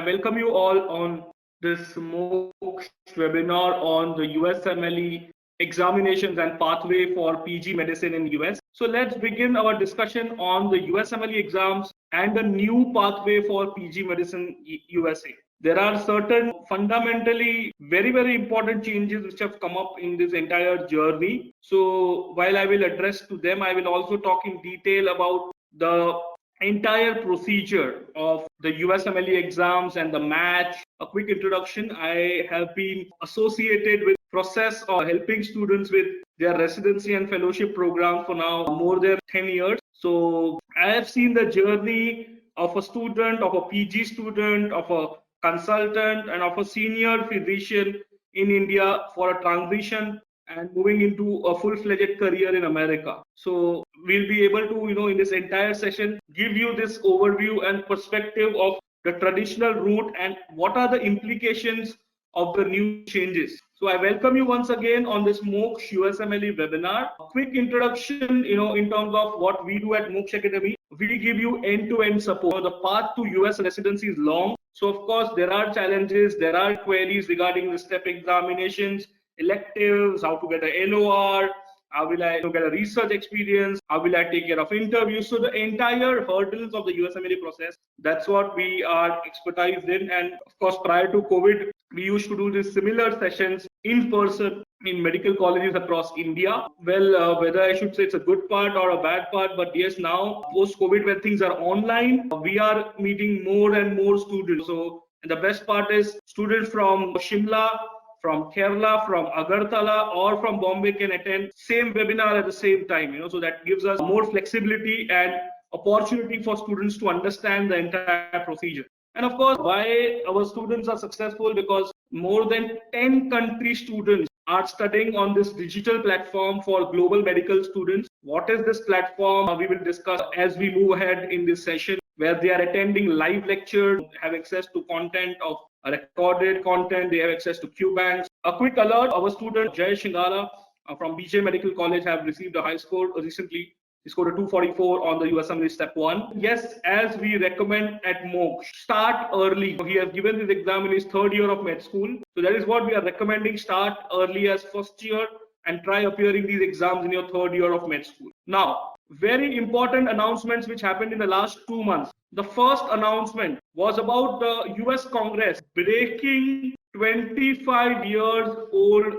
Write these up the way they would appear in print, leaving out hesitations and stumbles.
welcome you all on this MOOC webinar on the USMLE examinations and pathway for PG medicine in US. So let's begin our discussion on the USMLE exams and the new pathway for PG medicine USA. There are certain fundamentally very important changes which have come up in this entire journey. So while I will address to them, I will also talk in detail about the entire procedure of the USMLE exams and the match. A quick introduction: I have been associated with process of helping students with their residency and fellowship program for now more than 10 years. So I have seen the journey of a student, of a PG student, of a consultant, and of a senior physician in India for a transition and moving into a full-fledged career in America. So we'll be able to, in this entire session, give you this overview and perspective of the traditional route and what are the implications of the new changes. So I welcome you once again on this MOOC USMLE webinar. A quick introduction, in terms of what we do at MOOC Academy. We give you end-to-end support. The path to US residency is long. So of course, there are challenges, there are queries regarding the step examinations, electives, how to get a LOR, how will I get a research experience, how will I take care of interviews. So the entire hurdles of the USMLE process, that's what we are expertised in. And of course, prior to COVID, we used to do these similar sessions in person in medical colleges across India. Well, whether I should say it's a good part or a bad part, but yes, now post-COVID, when things are online, we are meeting more and more students. So the best part is students from Shimla, from Kerala, from Agartala, or from Bombay can attend same webinar at the same time. So that gives us more flexibility and opportunity for students to understand the entire procedure. And of course, why our students are successful? Because more than 10 country students are studying on this digital platform for global medical students. What is this platform? We will discuss as we move ahead in this session, where they are attending live lectures, have access to content of recorded content, they have access to QBanks. A quick alert: our student Jay Shingala from BJ Medical College have received a high score recently. He scored a 244 on the USMLE Step 1. Yes, as we recommend at MOOC, start early. He has given this exam in his third year of med school. So that is what we are recommending: start early as first year and try appearing these exams in your third year of med school. Now, very important announcements which happened in the last 2 months. The first announcement was about the US Congress breaking 25 years old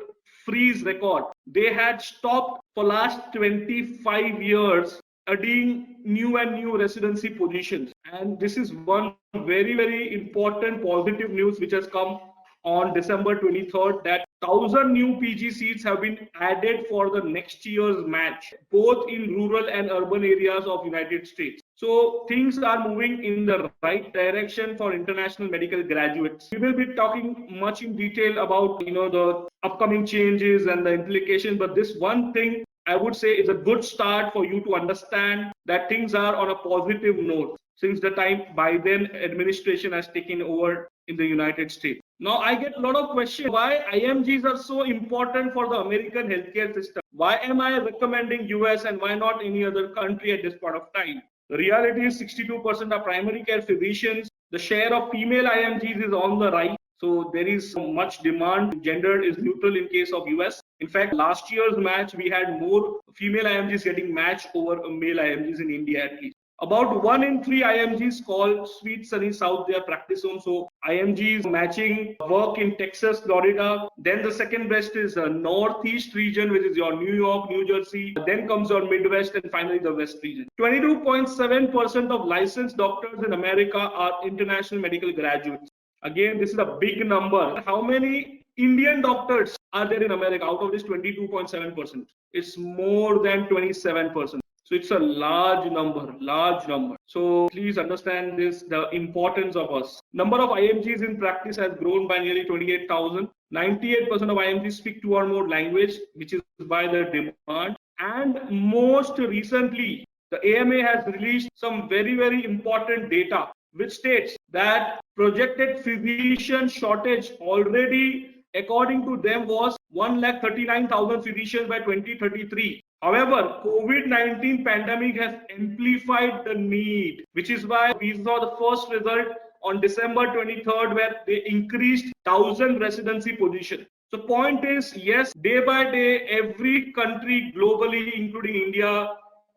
freeze record. They had stopped for last 25 years adding new and new residency positions. And this is one very important positive news which has come on December 23rd, that 1,000 new PG seats have been added for the next year's match, both in rural and urban areas of United States. So things are moving in the right direction for international medical graduates. We will be talking much in detail about the upcoming changes and the implications, but this one thing I would say is a good start for you to understand that things are on a positive note since the time Biden administration has taken over in the United States. Now, I get a lot of questions why IMGs are so important for the American healthcare system. Why am I recommending US and why not any other country at this point of time? The reality is 62% are primary care physicians. The share of female IMGs is on the rise. So there is much demand. Gender is neutral in case of US. In fact, last year's match, we had more female IMGs getting matched over male IMGs in India at least. About 1 in 3 IMGs call Sweet Sunny South their practice home. So IMGs matching work in Texas, Florida. Then the second best is the Northeast region, which is your New York, New Jersey. Then comes your Midwest and finally the West region. 22.7% of licensed doctors in America are international medical graduates. Again, this is a big number. How many Indian doctors are there in America out of this 22.7%? It's more than 27%. So it's a large number. So please understand this, the importance of us. Number of IMGs in practice has grown by nearly 28,000. 98% of IMGs speak 2 or more language, which is by the demand. And most recently, the AMA has released some very important data, which states that projected physician shortage already, according to them, was 139,000 physicians by 2033. However, COVID-19 pandemic has amplified the need, which is why we saw the first result on December 23rd, where they increased 1,000 residency positions. So point is, yes, day by day, every country globally, including India,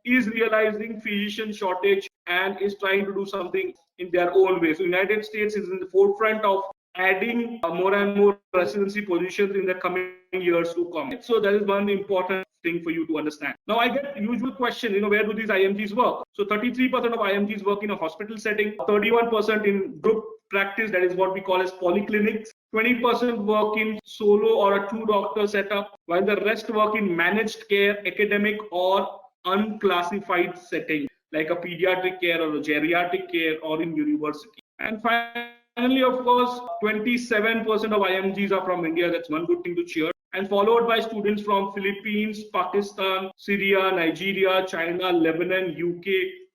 is realizing physician shortage and is trying to do something in their own way. So United States is in the forefront of adding more and more residency positions in the coming years to come. So that is one important thing for you to understand. Now I get usual question, where do these IMGs work? So 33% of IMGs work in a hospital setting, 31% in group practice, that is what we call as polyclinics, 20% work in solo or a two-doctor setup, while the rest work in managed care, academic or unclassified setting, like a pediatric care or a geriatric care or in university. And finally, of course, 27% of IMGs are from India. That's one good thing to cheer. And followed by students from Philippines, Pakistan, Syria, Nigeria, China, Lebanon, UK,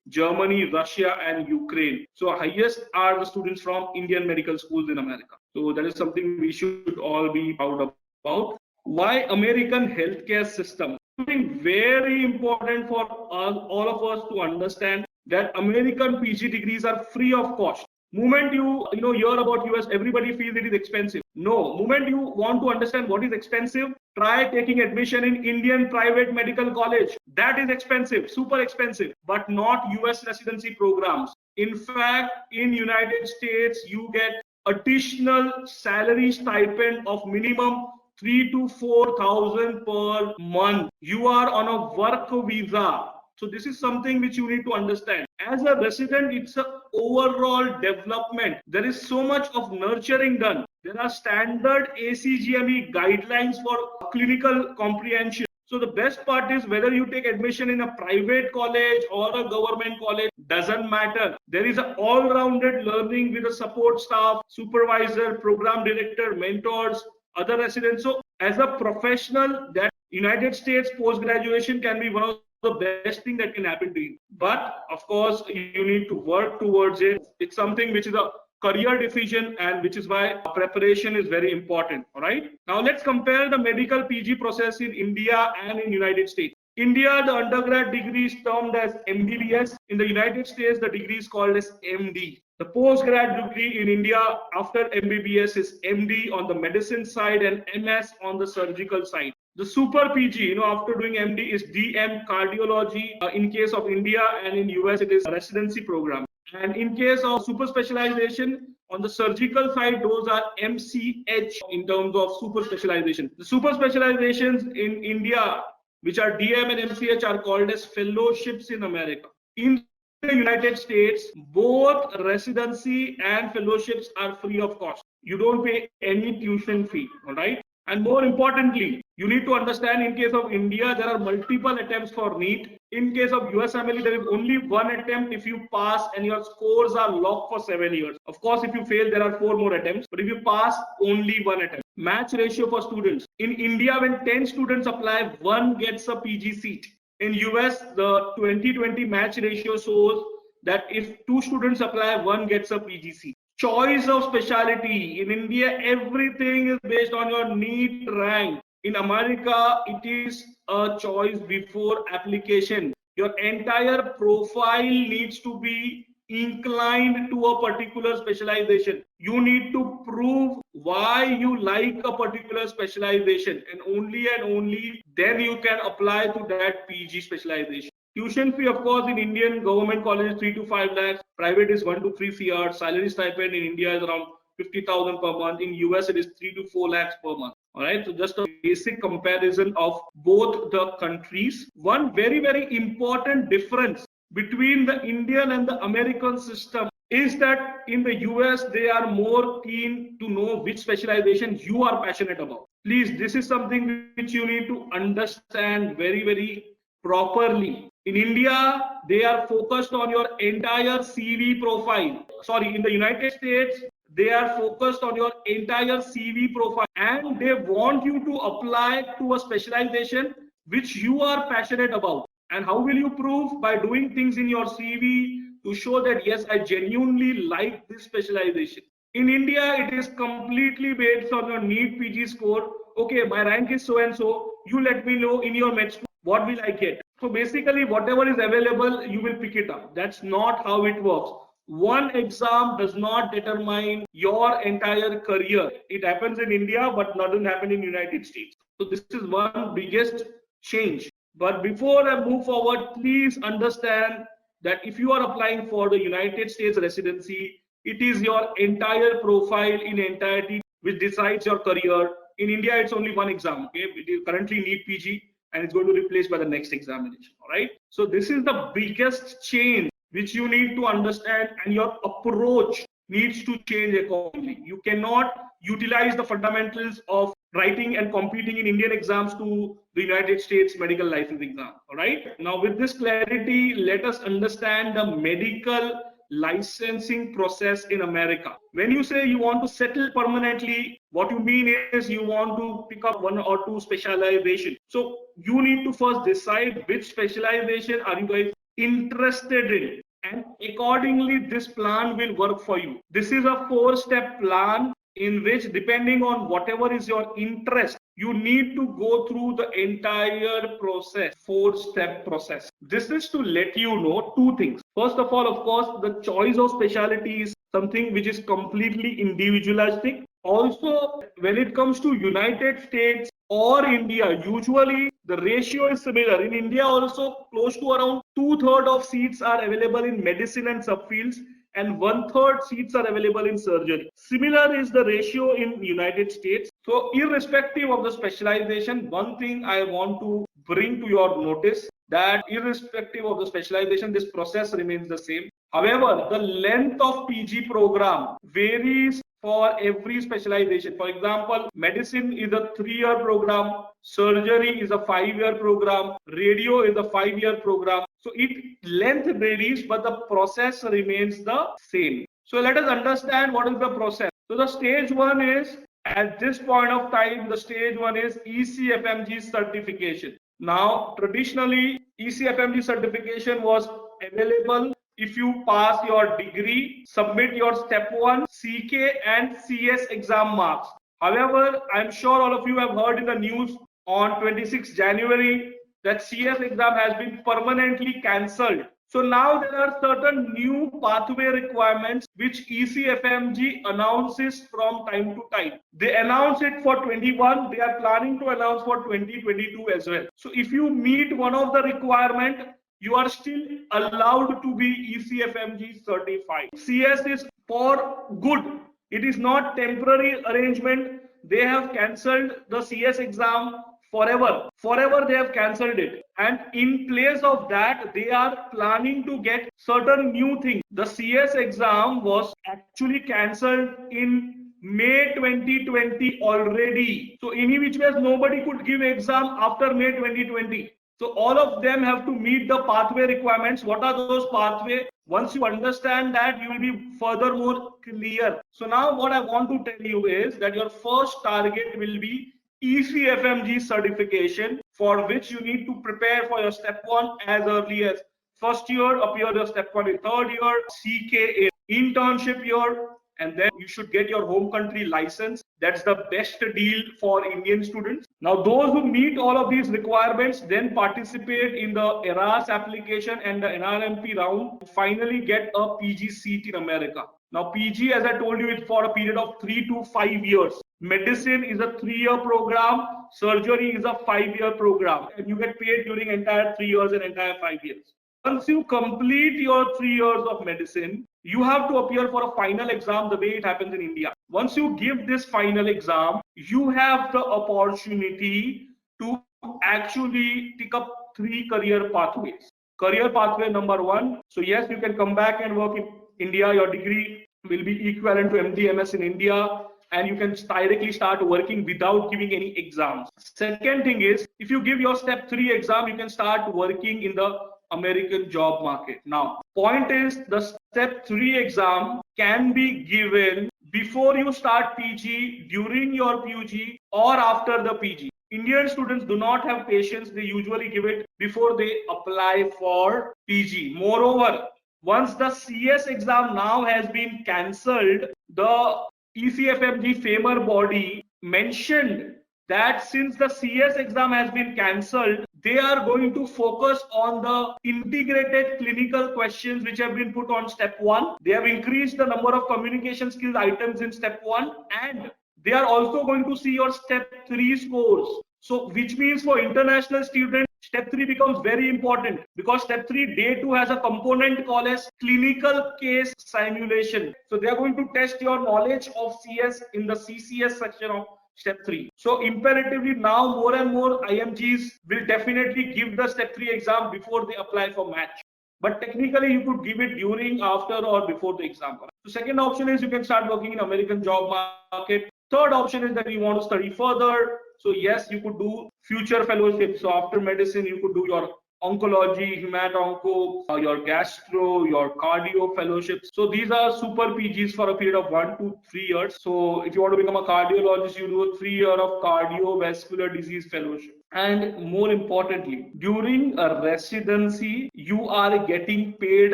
Germany, Russia, and Ukraine. So highest are the students from Indian medical schools in America. So that is something we should all be proud about. Why American healthcare system? Something very important for all of us to understand that American PG degrees are free of cost. Moment you hear about US, everybody feels it is expensive. No, moment you want to understand what is expensive, try taking admission in Indian private medical college. That is expensive, super expensive, but not US residency programs. In fact, in United States, you get additional salary stipend of minimum 3,000 to 4,000 per month. You are on a work visa. So this is something which you need to understand. As a resident, it's an overall development. There is so much of nurturing done. There are standard ACGME guidelines for clinical comprehension. So the best part is whether you take admission in a private college or a government college, doesn't matter. There is an all-rounded learning with a support staff, supervisor, program director, mentors, other residents. So as a professional, that United States post-graduation can be one of the best thing that can happen to you. But of course, you need to work towards it. It's something which is a career decision, and which is why preparation is very important. All right. Now let's compare the medical PG process in India and in United States. India, the undergrad degree is termed as MBBS. In the United States, the degree is called as MD. The postgrad degree in India after MBBS is MD on the medicine side and MS on the surgical side. The super PG, after doing MD is DM cardiology in case of India, and in US it is a residency program. And in case of super specialization on the surgical side, those are MCH in terms of super specialization. The super specializations in India, which are DM and MCH, are called as fellowships in America. In the United States, both residency and fellowships are free of cost. You don't pay any tuition fee, all right? And more importantly, you need to understand, in case of India, there are multiple attempts for NEET. In case of USMLE, there is only one attempt if you pass and your scores are locked for 7 years. Of course, if you fail, there are 4 more attempts. But if you pass, only one attempt. Match ratio for students. In India, when 10 students apply, 1 gets a PG seat. In US, the 2020 match ratio shows that if 2 students apply, 1 gets a PG seat. Choice of specialty. In India, everything is based on your NEET rank. In America, it is a choice before application. Your entire profile needs to be inclined to a particular specialization. You need to prove why you like a particular specialization, and only then you can apply to that PG specialization. Tuition fee, of course, in Indian government colleges 3 to 5 lakhs, private is 1 to 3 CR, salary stipend in India is around 50,000 per month. In US, it is 3 to 4 lakhs per month. All right, so just a basic comparison of both the countries. One very, very important difference between the Indian and the American system is that in the US, they are more keen to know which specialization you are passionate about. Please, this is something which you need to understand very, very properly. In India, they are focused on your entire CV profile. Sorry, in the United States, they are focused on your entire CV profile, and they want you to apply to a specialization which you are passionate about. And how will you prove? By doing things in your CV to show that, yes, I genuinely like this specialization. In India, it is completely based on your NEET PG score. Okay, my rank is so and so. You let me know in your med school what will I get. So basically, whatever is available, you will pick it up. That's not how it works. one exam does not determine your entire career. It happens in India, but doesn't happen in United States. So this is one biggest change. But before I move forward, please understand that if you are applying for the United States residency, it is your entire profile in entirety which decides your career. In India, it's only one exam. Okay, it is currently NEET PG, and it's going to replace by the next examination. All right. So this is the biggest change which you need to understand, and your approach needs to change accordingly. You cannot utilize the fundamentals of writing and competing in Indian exams to the United States medical license exam. All right. Now, with this clarity, let us understand the medical licensing process in America. When you say you want to settle permanently, what you mean is you want to pick up one or two specialization. So you need to first decide which specialization are you guys interested in, and accordingly this plan will work for you. This is a 4-step plan in which, depending on whatever is your interest, you need to go through the entire process, 4-step process. This is to let you know two things. First of all, of course, the choice of specialty is something which is completely individualistic. Also, when it comes to United States or India, usually the ratio is similar. In India also, close to around 2/3 of seats are available in medicine and subfields, and 1/3 seats are available in surgery. Similar is the ratio in United States. So irrespective of the specialization, one thing I want to bring to your notice, that irrespective of the specialization, this process remains the same. However, the length of PG program varies for every specialization. For example, medicine is a 3-year program, surgery is a 5-year program, radio is a 5-year program. So it length varies, but the process remains the same. So let us understand what is the process. So the stage 1 is, at this point of time, the stage 1 is ECFMG certification. Now, traditionally, ECFMG certification was available if you pass your degree, submit your step 1, CK and CS exam marks. However, I'm sure all of you have heard in the news on 26 January that CS exam has been permanently cancelled. So now there are certain new pathway requirements which ECFMG announces from time to time. They announce it for 21, they are planning to announce for 2022 as well. So if you meet one of the requirement, you are still allowed to be ECFMG certified. CS is for good. It is not temporary arrangement. They have cancelled the CS exam forever. Forever they have cancelled it. And in place of that, they are planning to get certain new things. The CS exam was actually cancelled in May 2020 already. So in which ways nobody could give exam after May 2020. So all of them have to meet the pathway requirements. What are those pathways? Once you understand that, you will be furthermore clear. So now what I want to tell you is that your first target will be ECFMG certification, for which you need to prepare for your step 1 as early as first year, appear your step 1 in 3rd year, CK in internship year, and then you should get your home country license. That's the best deal for Indian students. Now, those who meet all of these requirements then participate in the ERAS application and the NRMP round to finally get a PG seat in America. Now, PG, as I told you, is for a period of 3 to 5 years. Medicine is a 3-year program. Surgery is a 5-year program. And you get paid during entire 3 years and entire 5 years. Once you complete your 3 years of medicine, you have to appear for a final exam the way it happens in India. Once you give this final exam, you have the opportunity to actually pick up 3 career pathways. Career pathway number 1. So yes, you can come back and work in India. Your degree will be equivalent to MD, MS in India, and you can directly start working without giving any exams. Second thing is, if you give your step 3 exam, you can start working in the American job market. Now, point is, the step 3 exam can be given before you start PG, during your PG, or after the PG. Indian students do not have patience. They usually give it before they apply for PG. Moreover, once the CS exam now has been cancelled, the ECFMG FAMER body mentioned that since the CS exam has been cancelled, they are going to focus on the integrated clinical questions which have been put on step 1. They have increased the number of communication skills items in step 1, and they are also going to see your step 3 scores. So which means for international students, step 3 becomes very important, because step 3 day 2 has a component called as clinical case simulation. So they are going to test your knowledge of CS in the CCS section of step 3. So imperatively now more and more IMGs will definitely give the step 3 exam before they apply for match. But technically you could give it during, after, or before the exam. So second option is you can start working in American job market. Third option is that you want to study further. So yes, you could do future fellowship. So after medicine, you could do your oncology, hemat-onco, your gastro, your cardio fellowships. So these are super PGs for a period of 1 to 3 years. So if you want to become a cardiologist, you do a 3-year of cardiovascular disease fellowship. And more importantly, during a residency, you are getting paid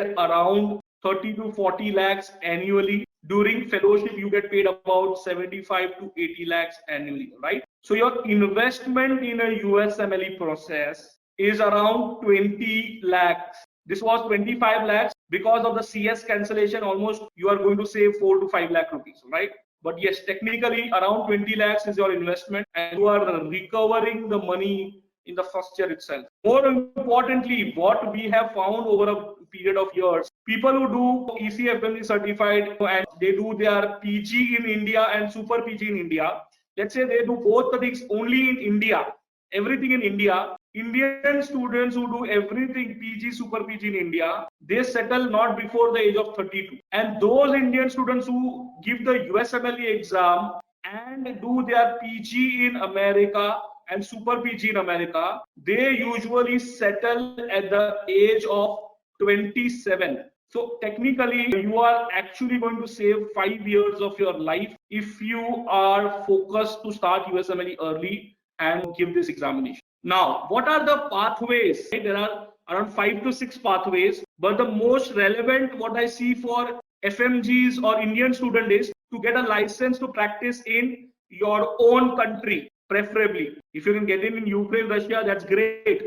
around 30 to 40 lakhs annually. During fellowship, you get paid about 75 to 80 lakhs annually, right? So your investment in a USMLE process is around 20 lakhs. This was 25 lakhs. Because of the CS cancellation, almost you are going to save 4 to 5 lakh rupees, right? But yes, technically around 20 lakhs is your investment, and you are recovering the money in the first year itself. More importantly, what we have found over a period of years, people who do ECFMG certified and they do their PG in India and super PG in India, let's say they do both the things only in India, everything in India. Indian students who do everything PG, super PG in India, they settle not before the age of 32. And those Indian students who give the USMLE exam and do their PG in America and super PG in America, they usually settle at the age of 27. So technically, you are actually going to save 5 years of your life if you are focused to start USMLE early and give this examination. Now, what are the pathways? There are around 5 to 6 pathways, but the most relevant, what I see for FMGs or Indian student, is to get a license to practice in your own country, preferably. If you can get it in Ukraine, Russia, that's great.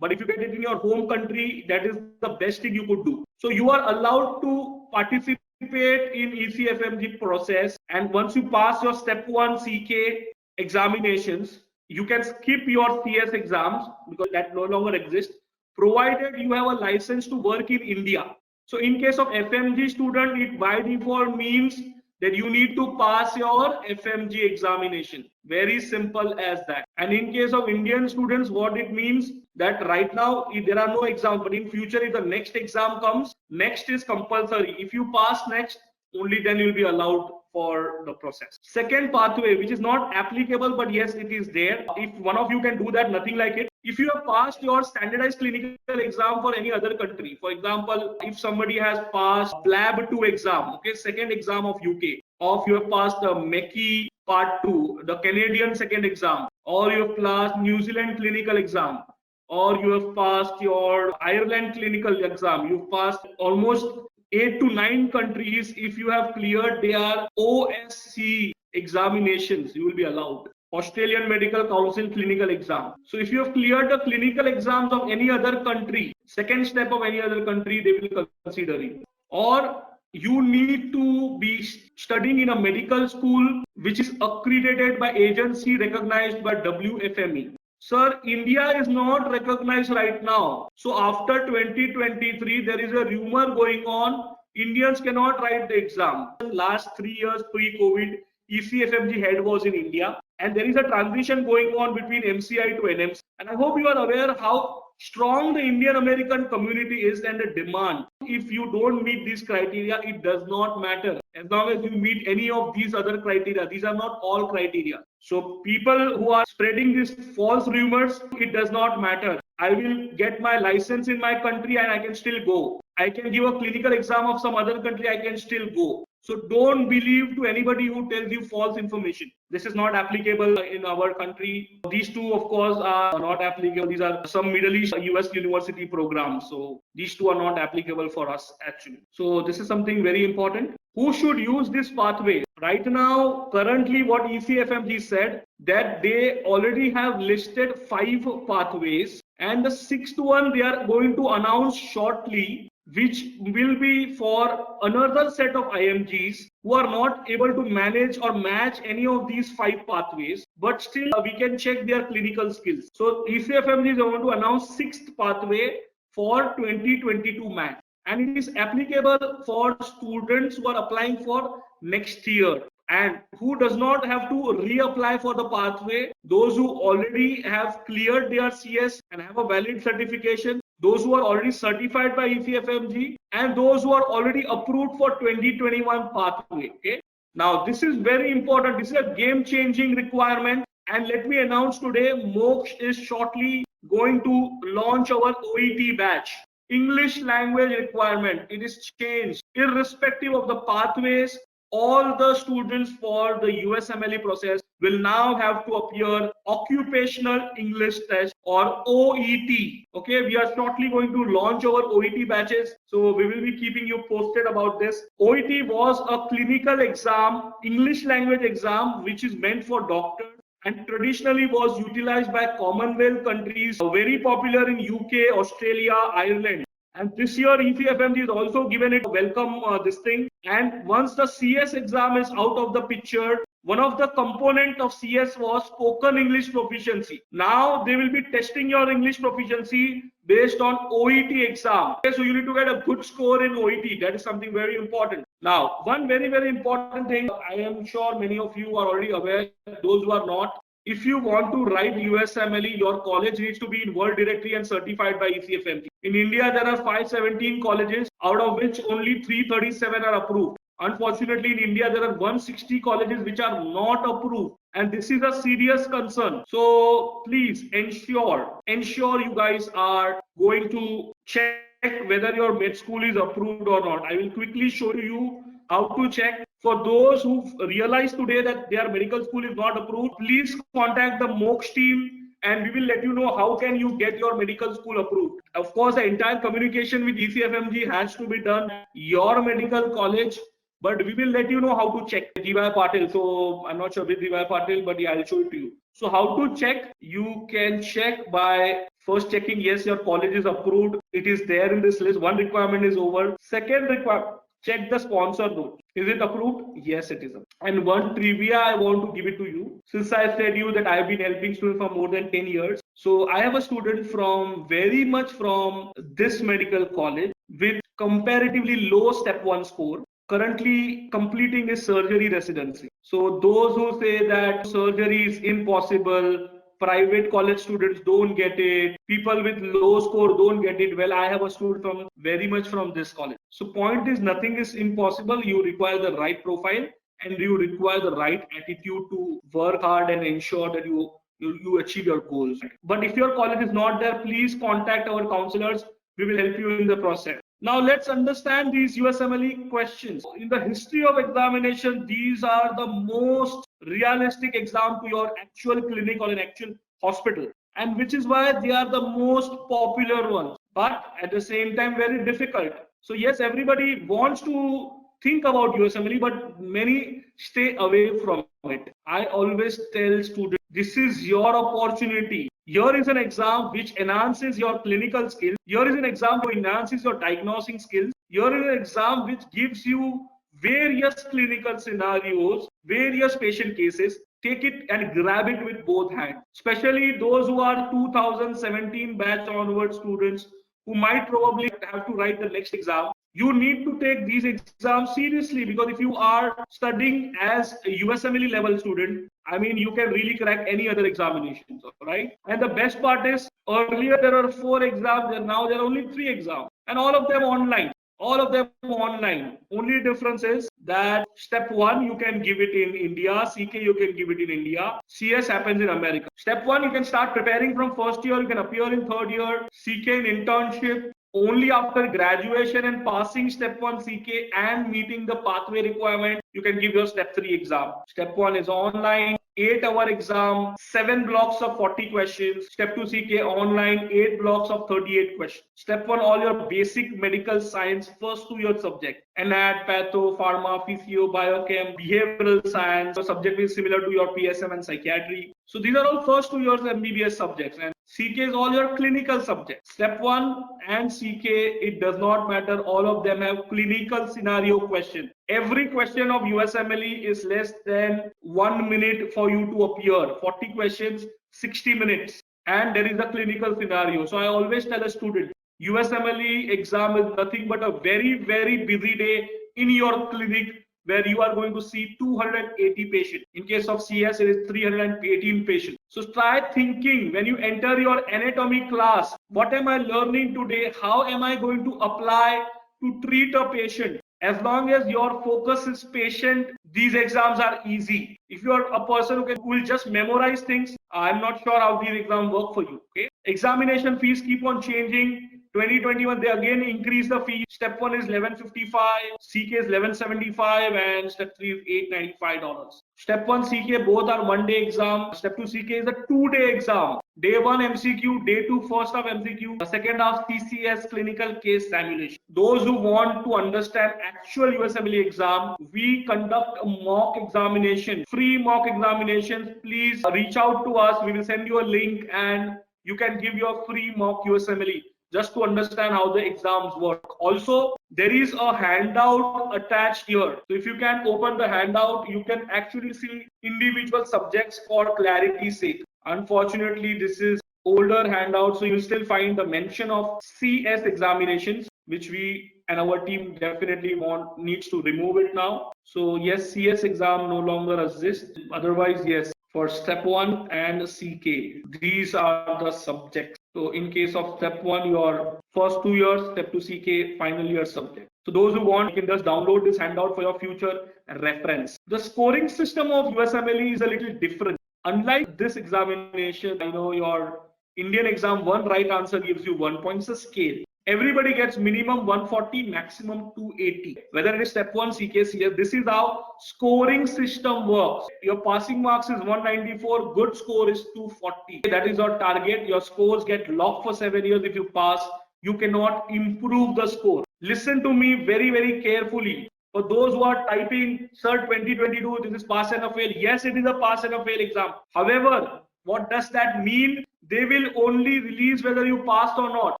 But if you get it in your home country, that is the best thing you could do. So you are allowed to participate in ECFMG process, and once you pass your step 1 CK examinations, you can skip your CS exams because that no longer exists, provided you have a license to work in India. So in case of FMG student, it by default means that you need to pass your FMG examination. Very simple as that. And in case of Indian students, what it means that right now there are no exams, but in future if the next exam comes, next is compulsory. If you pass next, only then you'll be allowed for the process. Second pathway, which is not applicable, but yes, it is there. If one of you can do that, nothing like it. If you have passed your standardized clinical exam for any other country, for example, if somebody has passed LAB 2 exam, okay, second exam of UK, or if you have passed the MECI Part 2, the Canadian second exam, or you have passed New Zealand clinical exam, or you have passed your Ireland clinical exam, you've passed almost 8 to 9 countries. If you have cleared their OSC examinations, you will be allowed. Australian Medical Council clinical exam. So if you have cleared the clinical exams of any other country, second step of any other country, they will consider it. Or you need to be studying in a medical school which is accredited by agency recognized by WFME. Sir, India is not recognized right now. So after 2023, there is a rumor going on. Indians cannot write the exam. Last 3 years pre-COVID, ECFMG head was in India. And there is a transition going on between MCI to NMC. And I hope you are aware how strong the Indian American community is and the demand. If you don't meet these criteria, it does not matter. As long as you meet any of these other criteria, these are not all criteria. So people who are spreading these false rumors, it does not matter. I will get my license in my country and I can still go. I can give a clinical exam of some other country, I can still go. So don't believe to anybody who tells you false information. This is not applicable in our country. These two, of course, are not applicable. These are some Middle East US university programs. So these two are not applicable for us actually. So this is something very important. Who should use this pathway? Right now, currently what ECFMG said, that they already have listed 5 pathways, and the 6th one they are going to announce shortly, which will be for another set of IMGs who are not able to manage or match any of these 5 pathways, but still we can check their clinical skills. So ECFMG is going to announce 6th pathway for 2022 match, and it is applicable for students who are applying for next year and who does not have to reapply for the pathway. Those who already have cleared their CS and have a valid certification, those who are already certified by ECFMG, and those who are already approved for 2021 pathway. Okay. Now this is very important. This is a game-changing requirement, and let me announce today, Moksha is shortly going to launch our OET batch. English language requirement, it is changed. Irrespective of the pathways, all the students for the USMLE process will now have to appear occupational English test or OET. Okay, we are shortly going to launch our OET batches, so we will be keeping you posted about this. OET was a clinical exam, English language exam, which is meant for doctors and traditionally was utilized by Commonwealth countries, very popular in UK, Australia, Ireland. And this year ECFMG has also given it a welcome this thing. And once the CS exam is out of the picture, one of the component of CS was spoken English proficiency. Now they will be testing your English proficiency based on OET exam. Okay, so you need to get a good score in OET. That is something very important. Now, one very, very important thing, I am sure many of you are already aware, those who are not, if you want to write USMLE, your college needs to be in World Directory and certified by ECFMG. In India, there are 517 colleges, out of which only 337 are approved. Unfortunately, in India, there are 160 colleges which are not approved. And this is a serious concern. So please ensure you guys are going to check whether your med school is approved or not. I will quickly show you how to check. For those who realize today that their medical school is not approved, please contact the Moksha team and we will let you know how can you get your medical school approved. Of course, the entire communication with ECFMG has to be done at your medical college, but we will let you know how to check. DY Patil, so I'm not sure with DY Patil, but yeah, I'll show it to you. So how to check? You can check by first checking, yes, your college is approved. It is there in this list. One requirement is over. Second requirement, check the sponsor note. Is it approved? Yes, it is. And one trivia I want to give it to you. Since I said you that I have been helping students for more than 10 years. So I have a student from very much from this medical college with comparatively low step 1 score, currently completing his surgery residency. So those who say that surgery is impossible, private college students don't get it, people with low score don't get it. Well, I have a student from very much from this college. So point is, nothing is impossible. You require the right profile and you require the right attitude to work hard and ensure that you achieve your goals. But if your college is not there, please contact our counselors. We will help you in the process. Now let's understand these USMLE questions. In the history of examination, these are the most realistic exam to your actual clinic or an actual hospital, and which is why they are the most popular ones, but at the same time very difficult. So yes, everybody wants to think about USMLE, but many stay away from it. I always tell students, this is your opportunity. Here is an exam which enhances your clinical skills. Here is an exam which enhances your diagnosing skills. Here is an exam which gives you various clinical scenarios, various patient cases. Take it and grab it with both hands. Especially those who are 2017 batch onward students who might probably have to write the next exam. You need to take these exams seriously, because if you are studying as a USMLE level student, I mean, you can really crack any other examinations, right? And the best part is, earlier there were 4 exams, and now there are only 3 exams, and all of them online. All of them online. Only difference is that step 1 you can give it in India, CK you can give it in India, CS happens in America. Step 1 you can start preparing from first year, you can appear in third year, CK in internship. Only after graduation and passing step 1 CK and meeting the pathway requirement, you can give your step 3 exam. Step 1 is online, 8-hour exam, 7 blocks of 40 questions. Step 2 CK online, 8 blocks of 38 questions. Step 1, all your basic medical science, first 2 year subject. Anat, patho, pharma, physio, biochem, behavioral science. The subject is similar to your PSM and psychiatry. So these are all first 2 years MBBS subjects. And CK is all your clinical subjects. Step 1 and CK, it does not matter. All of them have clinical scenario question. Every question of USMLE is less than 1 minute for you to appear. 40 questions, 60 minutes. And there is a clinical scenario. So I always tell a student, USMLE exam is nothing but a very, very busy day in your clinic where you are going to see 280 patients. In case of CS, it is 318 patients. So try thinking when you enter your anatomy class, what am I learning today? How am I going to apply to treat a patient? As long as your focus is patient, these exams are easy. If you are a person who will just memorize things, I'm not sure how these exams work for you. Okay. Examination fees keep on changing. 2021, they again increase the fee. Step 1 is $11.55, CK is $11.75, and step 3 is $8.95. Step 1 CK, both are 1-day exam. Step 2 CK is a 2-day exam. Day 1 MCQ, day 2 first half MCQ, the second half TCS clinical case simulation. Those who want to understand actual USMLE exam, we conduct a mock examination, free mock examinations. Please reach out to us. We will send you a link and you can give your free mock USMLE just to understand how the exams work. Also, there is a handout attached here. So if you can open the handout, you can actually see individual subjects for clarity's sake. Unfortunately, this is older handout, so you still find the mention of CS examinations, which we and our team definitely needs to remove it now. So yes, CS exam no longer exists. Otherwise, yes, for step 1 and CK, these are the subjects. So in case of step 1, your first 2 years, step 2 CK, final year subject. So those who want, you can just download this handout for your future reference. The scoring system of USMLE is a little different. Unlike this examination, your Indian exam, one right answer gives you 1 point. It's a scale. Everybody gets minimum 140, maximum 280. Whether it is step 1, CK, CS, this is how scoring system works. Your passing marks is 194, good score is 240. That is your target. Your scores get locked for 7 years. If you pass, you cannot improve the score. Listen to me very, very carefully. For those who are typing, sir, 2022, this is pass and a fail. Yes, it is a pass and a fail exam. However, what does that mean? They will only release whether you passed or not.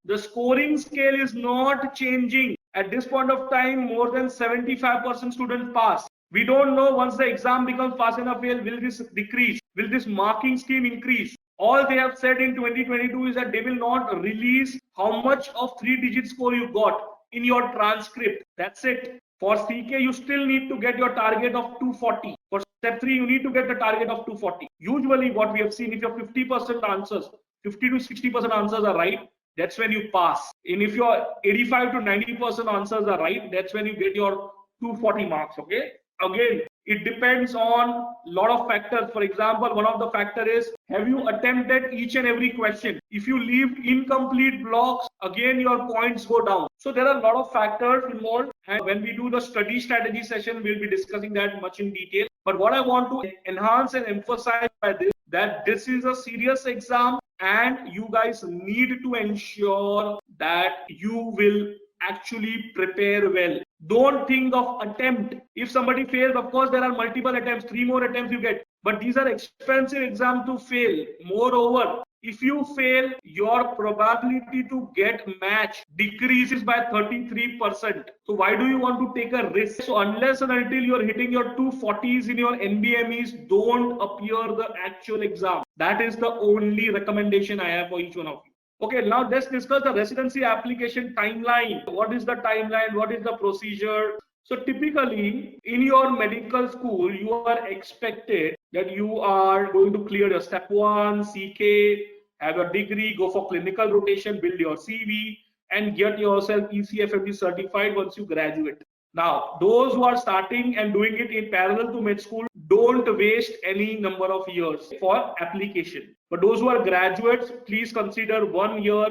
The scoring scale is not changing. At this point of time, more than 75% students pass. We don't know once the exam becomes pass and a fail, will this decrease? Will this marking scheme increase? All they have said in 2022 is that they will not release how much of 3-digit score you got in your transcript. That's it. For CK, you still need to get your target of 240. For step 3, you need to get the target of 240. Usually what we have seen, if your 50% answers, 50 to 60% answers are right, that's when you pass. And if your 85 to 90% answers are right, that's when you get your 240 marks, okay? Again, it depends on a lot of factors. For example, one of the factor is, have you attempted each and every question? If you leave incomplete blocks, again, your points go down. So there are a lot of factors involved. And when we do the study strategy session, we'll be discussing that much in detail. But what I want to enhance and emphasize by this, that this is a serious exam and you guys need to ensure that you will actually prepare well. Don't think of attempt. If somebody fails, of course, there are multiple attempts, 3 more attempts you get. But these are expensive exams to fail. Moreover, if you fail, your probability to get match decreases by 33%. So why do you want to take a risk? So unless and until you're hitting your 240s in your NBMEs, don't appear the actual exam. That is the only recommendation I have for each one of you. Okay, now let's discuss the residency application timeline. What is the timeline? What is the procedure? So typically in your medical school, you are expected that you are going to clear your step 1, CK, have a degree, go for clinical rotation, build your CV, and get yourself ECFMD certified once you graduate. Now, those who are starting and doing it in parallel to med school, don't waste any number of years for application. But those who are graduates, please consider 1 year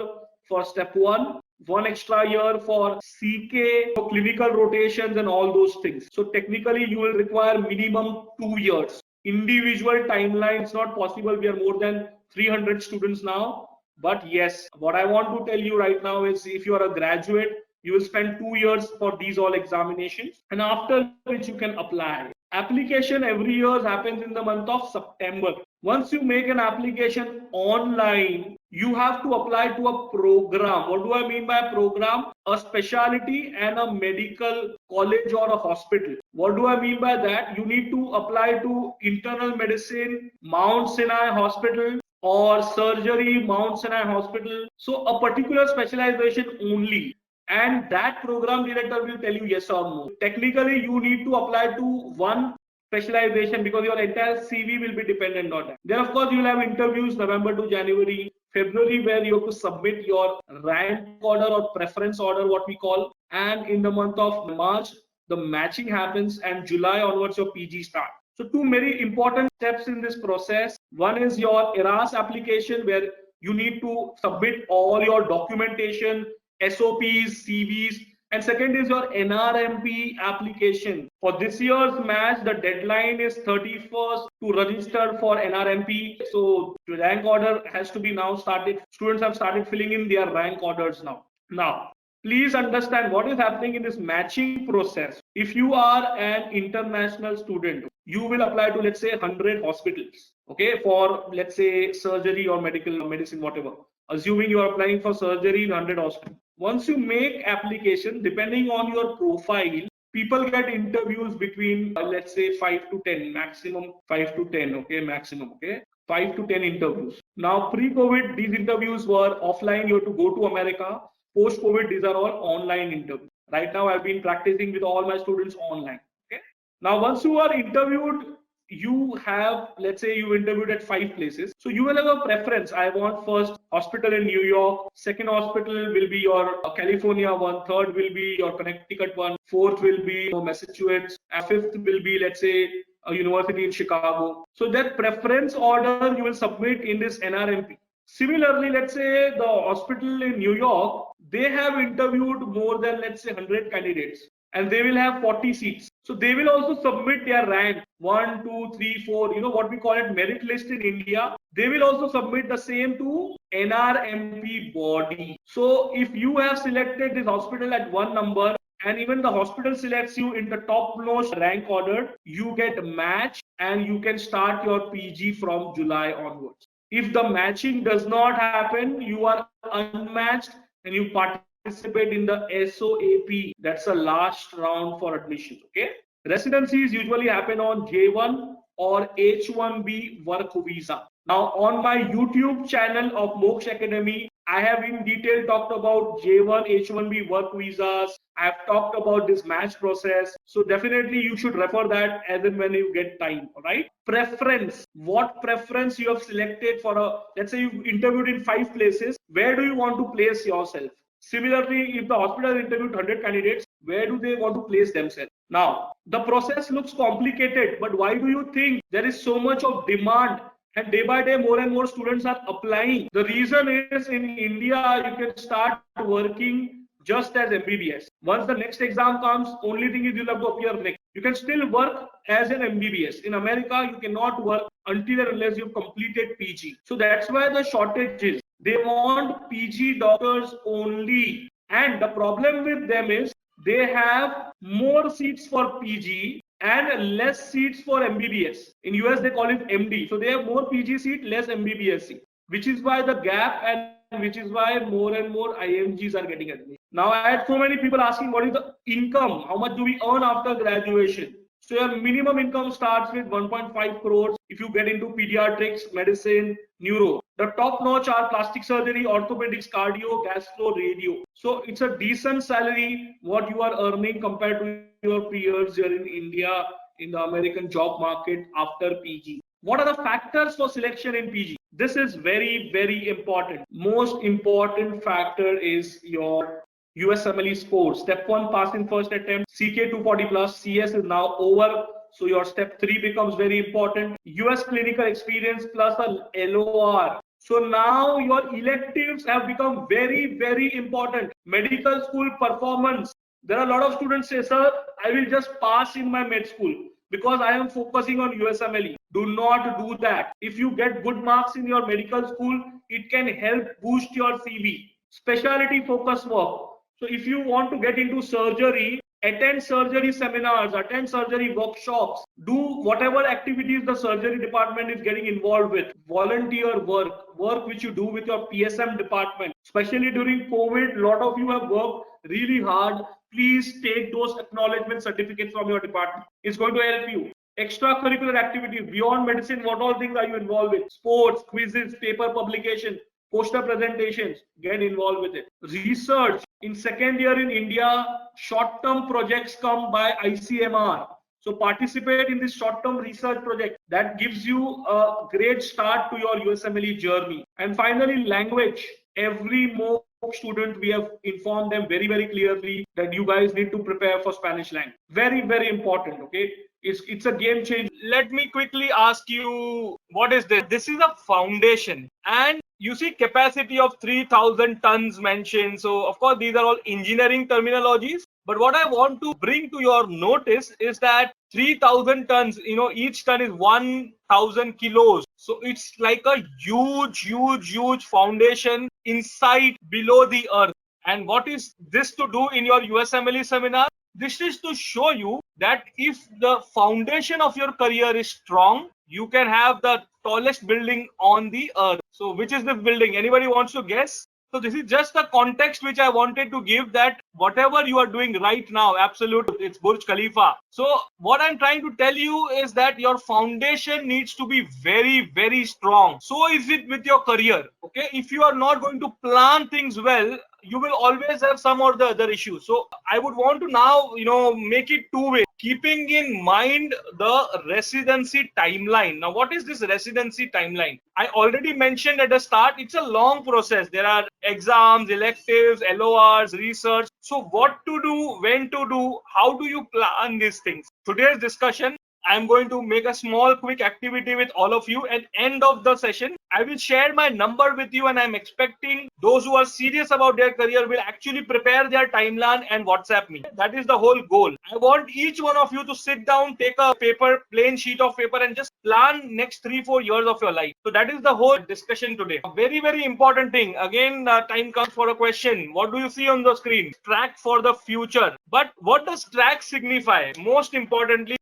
for step 1, 1 extra year for CK, for clinical rotations and all those things. So technically you will require minimum 2 years. individual timeline. It's not possible. We are more than 300 students now. But yes, what I want to tell you right now is if you are a graduate, you will spend 2 years for these all examinations, and after which you can apply. Application every year happens in the month of September. Once you make an application online, you have to apply to a program. What do I mean by a program? A specialty and a medical college or a hospital. What do I mean by that? You need to apply to internal medicine, Mount Sinai Hospital, or surgery, Mount Sinai Hospital. So a particular specialization only. And that program director will tell you yes or no. Technically, you need to apply to one specialization because your entire CV will be dependent on that. Then, of course, you will have interviews November to January, February, where you have to submit your rank order or preference order, what we call. And in the month of March, the matching happens, and July onwards, your PG starts. So, two very important steps in this process. One is your ERAS application, where you need to submit all your documentation, SOPs, CVs, and second is your NRMP application. For this year's match, the deadline is 31st to register for NRMP. So the rank order has to be now started. Students have started filling in their rank orders now. Now, please understand what is happening in this matching process. If you are an international student, you will apply to, let's say, 100 hospitals, okay, for, let's say, surgery or medical medicine, whatever. Assuming you are applying for surgery in 100 hospitals. Once you make application, depending on your profile, people get interviews between, let's say, 5 to 10, maximum 5 to 10, okay, maximum, okay, 5 to 10 interviews. Now, pre-COVID, these interviews were offline. You have to go to America. Post-COVID, these are all online interviews. Right now, I've been practicing with all my students online. Okay. Now, once you are interviewed, you have, let's say you interviewed at 5 places. So you will have a preference. I want first hospital in New York, second hospital will be your California one, third will be your Connecticut one, fourth will be Massachusetts, and fifth will be, let's say, a university in Chicago. So that preference order you will submit in this NRMP. Similarly, let's say the hospital in New York, they have interviewed more than, let's say, 100 candidates, and they will have 40 seats. So they will also submit their rank 1, 2, 3, 4, what we call it merit list in India. They will also submit the same to NRMP body. So if you have selected this hospital at one number and even the hospital selects you in the top-notch rank order, you get matched and you can start your PG from July onwards. If the matching does not happen, you are unmatched and you participate in the SOAP. That's the last round for admission. Okay. Residencies usually happen on J1 or H1B work visa. Now, on my YouTube channel of Moksha Academy, I have in detail talked about J1, H1B work visas. I have talked about this match process. So definitely you should refer that as and when you get time. All right. Preference. What preference you have selected for a, let's say you interviewed in 5 places. Where do you want to place yourself? Similarly, if the hospital interviewed 100 candidates, where do they want to place themselves? Now, the process looks complicated, but why do you think there is so much of demand? And day by day, more and more students are applying. The reason is in India, you can start working just as MBBS. Once the next exam comes, only thing is you'll have to appear next. You can still work as an MBBS. In America, you cannot work until and unless you've completed PG. So that's why the shortage is. They want PG doctors only. And the problem with them is they have more seats for PG and less seats for MBBS. In US, they call it MD. So they have more PG seat, less MBBS seat, which is why the gap and which is why more and more IMGs are getting admitted. Now, I had so many people asking, what is the income? How much do we earn after graduation? So your minimum income starts with 1.5 crores if you get into pediatrics, medicine, neuro. The top notch are plastic surgery, orthopedics, cardio, gastro, radio. So it's a decent salary what you are earning compared to your peers here in India, in the American job market after PG. What are the factors for selection in PG? This is very, very important. Most important factor is your USMLE scores. Step 1 pass in first attempt, CK 240 plus, CS is now over. So your step 3 becomes very important. US clinical experience plus a LOR. So now your electives have become very, very important. Medical school performance. There are a lot of students say, sir, I will just pass in my med school. because I am focusing on USMLE. Do not do that. If you get good marks in your medical school, it can help boost your CV. Specialty focus work. So if you want to get into surgery, attend surgery seminars, attend surgery workshops, do whatever activities the surgery department is getting involved with. Volunteer work which you do with your PSM department. Especially during COVID, a lot of you have worked really hard. Please take those acknowledgement certificates from your department. It's going to help you. Extracurricular activities beyond medicine, what all things are you involved with? Sports, quizzes, paper publication, poster presentations, get involved with it. Research. In second year in India, short-term projects come by ICMR. So participate in this short-term research project. That gives you a great start to your USMLE journey. And finally, language. Every MOOC student, we have informed them very, very clearly that you guys need to prepare for Spanish language. Very, very important, okay? It's a game changer. Let me quickly ask you, what is this? This is a foundation. And you see capacity of 3,000 tons mentioned. So, of course, these are all engineering terminologies. But what I want to bring to your notice is that 3,000 tons, each ton is 1,000 kilos. So it's like a huge foundation inside below the earth. And what is this to do in your USMLE seminar? This is to show you that if the foundation of your career is strong, you can have the tallest building on the earth. So which is this building? Anybody wants to guess? So this is just a context which I wanted to give, that whatever you are doing right now, absolutely, it's Burj Khalifa. So what I'm trying to tell you is that your foundation needs to be very, very strong. So is it with your career. Okay, if you are not going to plan things well, you will always have some or the other issues. So I would want to now, make it two-way, keeping in mind the residency timeline. Now, what is this residency timeline? I already mentioned at the start, it's a long process. There are exams, electives, LORs, research. So what to do, when to do, how do you plan these things? Today's discussion, I'm going to make a small quick activity with all of you. At end of the session, I will share my number with you, and I'm expecting those who are serious about their career will actually prepare their timeline and WhatsApp me. That is the whole goal. I want each one of you to sit down, take a paper, plain sheet of paper, and just plan next 3-4 years of your life. So that is the whole discussion today. A very, very important thing. Again, time comes for a question. What do you see on the screen? Track for the future. But what does track signify? Most importantly,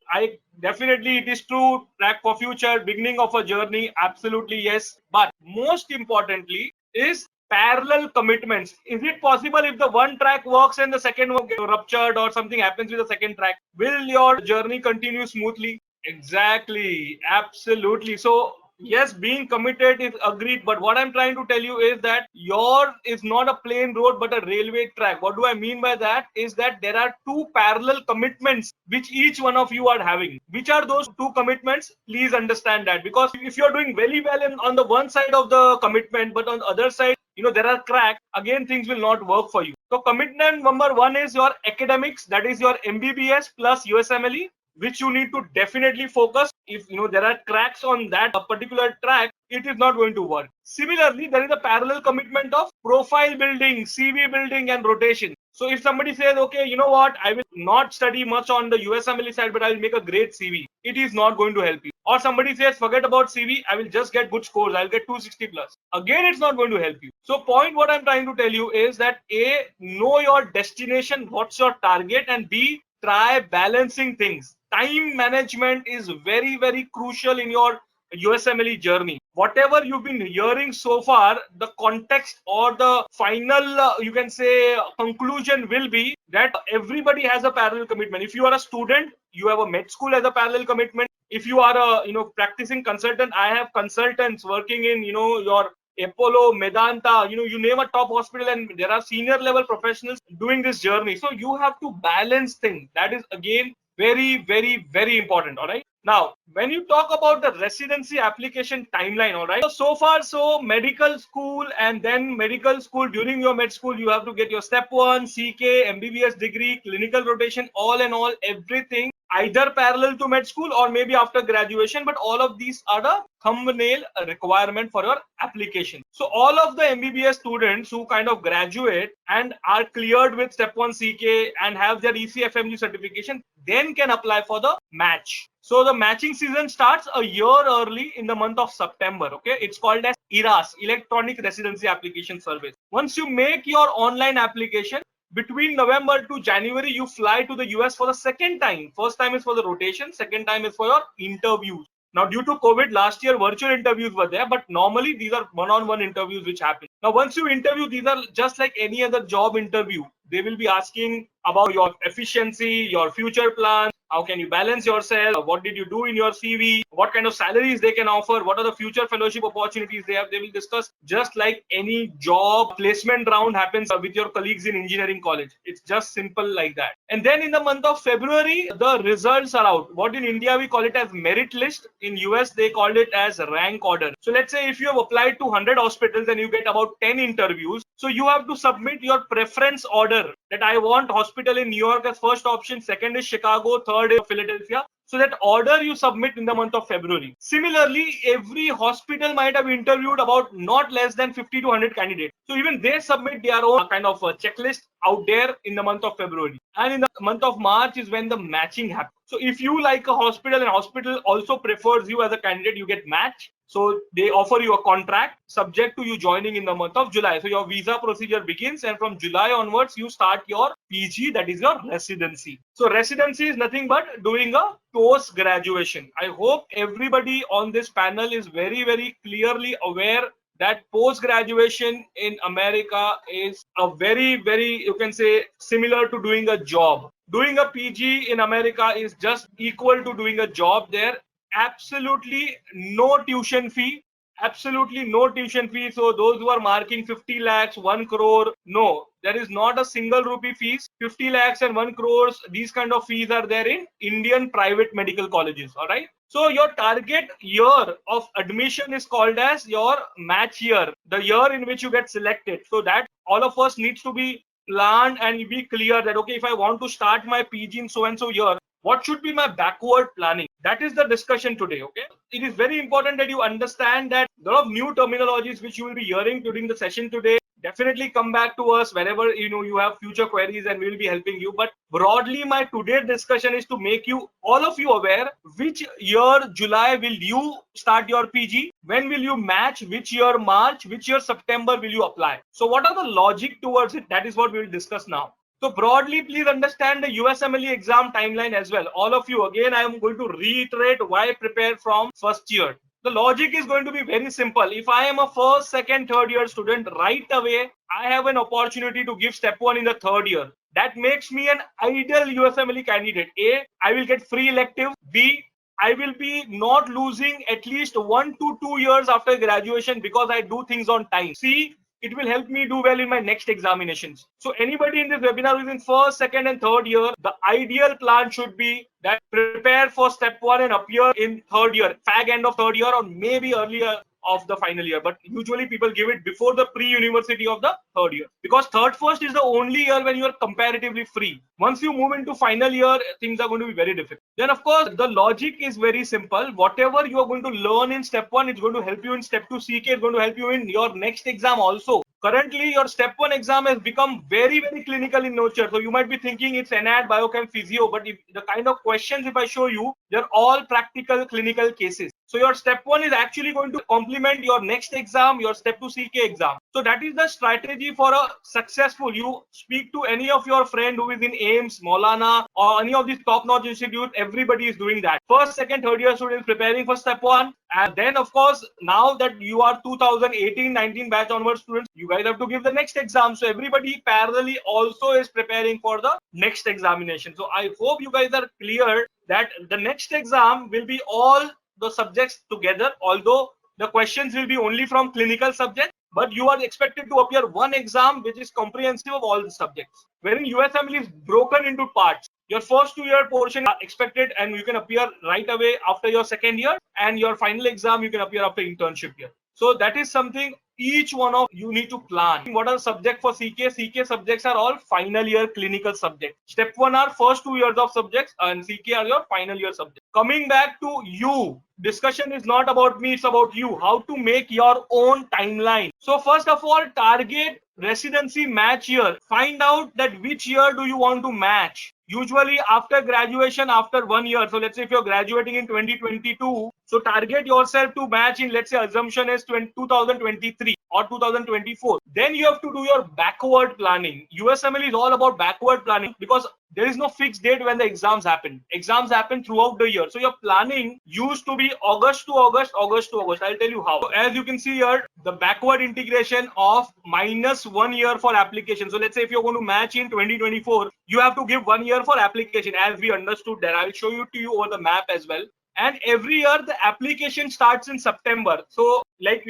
definitely it is true, track for future, beginning of a journey, absolutely yes. But most importantly is parallel commitments. Is it possible if the one track works and the second one gets ruptured or something happens with the second track, will your journey continue smoothly? Exactly, absolutely. So yes, being committed is agreed, but what I'm trying to tell you is that yours is not a plain road but a railway track. What do I mean by that? Is that there are two parallel commitments which each one of you are having. Which are those two commitments? Please understand that, because if you're doing very well on the one side of the commitment, but on the other side, there are cracks, again things will not work for you. So commitment number one is your academics, that is your MBBS plus USMLE, which you need to definitely focus. If there are cracks on that particular track, it is not going to work. Similarly, there is a parallel commitment of profile building, CV building, and rotation. So if somebody says, okay, you know what, I will not study much on the USMLE side, but I will make a great CV, it is not going to help you. Or somebody says, forget about CV, I will just get good scores, I'll get 260 plus. Again, it's not going to help you. So point what I'm trying to tell you is that A, know your destination, what's your target, and B, try balancing things. Time management is very, very crucial in your USMLE journey. Whatever you've been hearing so far, the context or the final, you can say, conclusion will be that everybody has a parallel commitment. If you are a student, you have a med school as a parallel commitment. If you are a practicing consultant, I have consultants working in your Apollo, Medanta, you name a top hospital, and there are senior level professionals doing this journey. So you have to balance things. That is again very, very, very important. All right. Now, when you talk about the residency application timeline, all right. So far, medical school, and then medical school, during your med school, you have to get your step 1, CK, MBBS degree, clinical rotation, all in all, everything either parallel to med school or maybe after graduation, but all of these are the thumbnail requirement for your application. So all of the MBBS students who kind of graduate and are cleared with step 1 CK and have their ECFMG certification then can apply for the match. So the matching season starts a year early in the month of September. Okay, it's called as ERAS, Electronic Residency Application Service. Once you make your online application, between November to January, you fly to the US for the second time. First time is for the rotation, second time is for your interviews. Now, due to COVID, last year virtual interviews were there, but normally these are one-on-one interviews which happen. Now, once you interview, these are just like any other job interview. They will be asking about your efficiency, your future plans, how can you balance yourself, what did you do in your CV, what kind of salaries they can offer, what are the future fellowship opportunities they have. They will discuss just like any job placement round happens with your colleagues in engineering college. It's just simple like that. And then in the month of February, the results are out. What in India we call it as merit list. In US, they called it as rank order. So let's say if you have applied to 100 hospitals and you get about 10 interviews, so you have to submit your preference order that I want hospital in New York as first option, second is Chicago, third is Philadelphia. So that order you submit in the month of February. Similarly, every hospital might have interviewed about not less than 50 to 100 candidates. So even they submit their own kind of a checklist out there in the month of February. And in the month of March is when the matching happens. So if you like a hospital and hospital also prefers you as a candidate, you get matched. So they offer you a contract subject to you joining in the month of July. So your visa procedure begins, and from July onwards, you start your PG, that is your residency. So residency is nothing but doing a post graduation. I hope everybody on this panel is very, very clearly aware that post graduation in America is a very, very, you can say, similar to doing a job. Doing a PG in America is just equal to doing a job there. Absolutely no tuition fee. Absolutely no tuition fee. So those who are marking 50 lakhs, 1 crore, no, there is not a single rupee fees. 50 lakhs and 1 crores, these kind of fees are there in Indian private medical colleges. All right. So your target year of admission is called as your match year, the year in which you get selected. So that all of us needs to be planned and be clear that, okay, if I want to start my PG in so and so year, what should be my backward planning? That is the discussion today. Okay, it is very important that you understand that a lot of new terminologies which you will be hearing during the session today. Definitely come back to us whenever you have future queries, and we will be helping you. But broadly, my today's discussion is to make you all of you aware which year July will you start your PG, when will you match, which year March, which year September will you apply. So what are the logic towards it? That is what we will discuss now. So broadly, please understand the USMLE exam timeline as well. All of you, again, I am going to reiterate why prepare from first year. The logic is going to be very simple. If I am a first, second, third year student, right away, I have an opportunity to give step 1 in the third year. That makes me an ideal USMLE candidate. A, I will get free elective. B, I will be not losing at least 1 to 2 years after graduation because I do things on time. C, it will help me do well in my next examinations. So anybody in this webinar who is in first, second and third year, the ideal plan should be that prepare for step 1 and appear in third year, fag end of third year or maybe earlier of the final year. But usually people give it before the pre-university of the third year, because third first is the only year when you are comparatively free. Once you move into final year, things are going to be very difficult. Then of course, the logic is very simple. Whatever you are going to learn in step 1, it's going to help you in step 2 CK, it's going to help you in your next exam also. Currently, your step 1 exam has become very, very clinical in nature. So you might be thinking it's ANAT, Biochem, Physio, but if the kind of questions if I show you, they're all practical clinical cases. So your step 1 is actually going to complement your next exam, your step 2 CK exam. So that is the strategy for a successful. You speak to any of your friend who is in AIMS, Maulana, or any of these top-notch institutes, everybody is doing that. First, second, third year students preparing for step 1. And then of course, now that you are 2018-19 batch onward students, you guys have to give the next exam. So everybody parallelly also is preparing for the next examination. So I hope you guys are clear that the next exam will be all the subjects together, although the questions will be only from clinical subjects, but you are expected to appear one exam which is comprehensive of all the subjects, wherein USMLE is broken into parts. Your first 2-year portion are expected and you can appear right away after your second year, and your final exam you can appear after internship year. So that is something each one of you need to plan. What are subjects for CK? CK subjects are all final year clinical subjects. Step 1 are first 2 years of subjects, and CK are your final year subjects. Coming back to you, discussion is not about me, it's about you. How to make your own timeline. So first of all, target residency match year. Find out that which year do you want to match. Usually after graduation, after 1 year, so let's say if you're graduating in 2022, so target yourself to match in, let's say assumption is 2023 or 2024. Then you have to do your backward planning. USMLE is all about backward planning because there is no fixed date when the exams happen. Exams happen throughout the year. So your planning used to be August to August, August to August. I'll tell you how. So as you can see here, the backward integration of -1 year for application. So let's say if you're going to match in 2024, you have to give 1 year for application, as we understood that. I'll show you to you over the map as well. And every year the application starts in September. So like,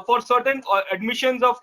for certain admissions of,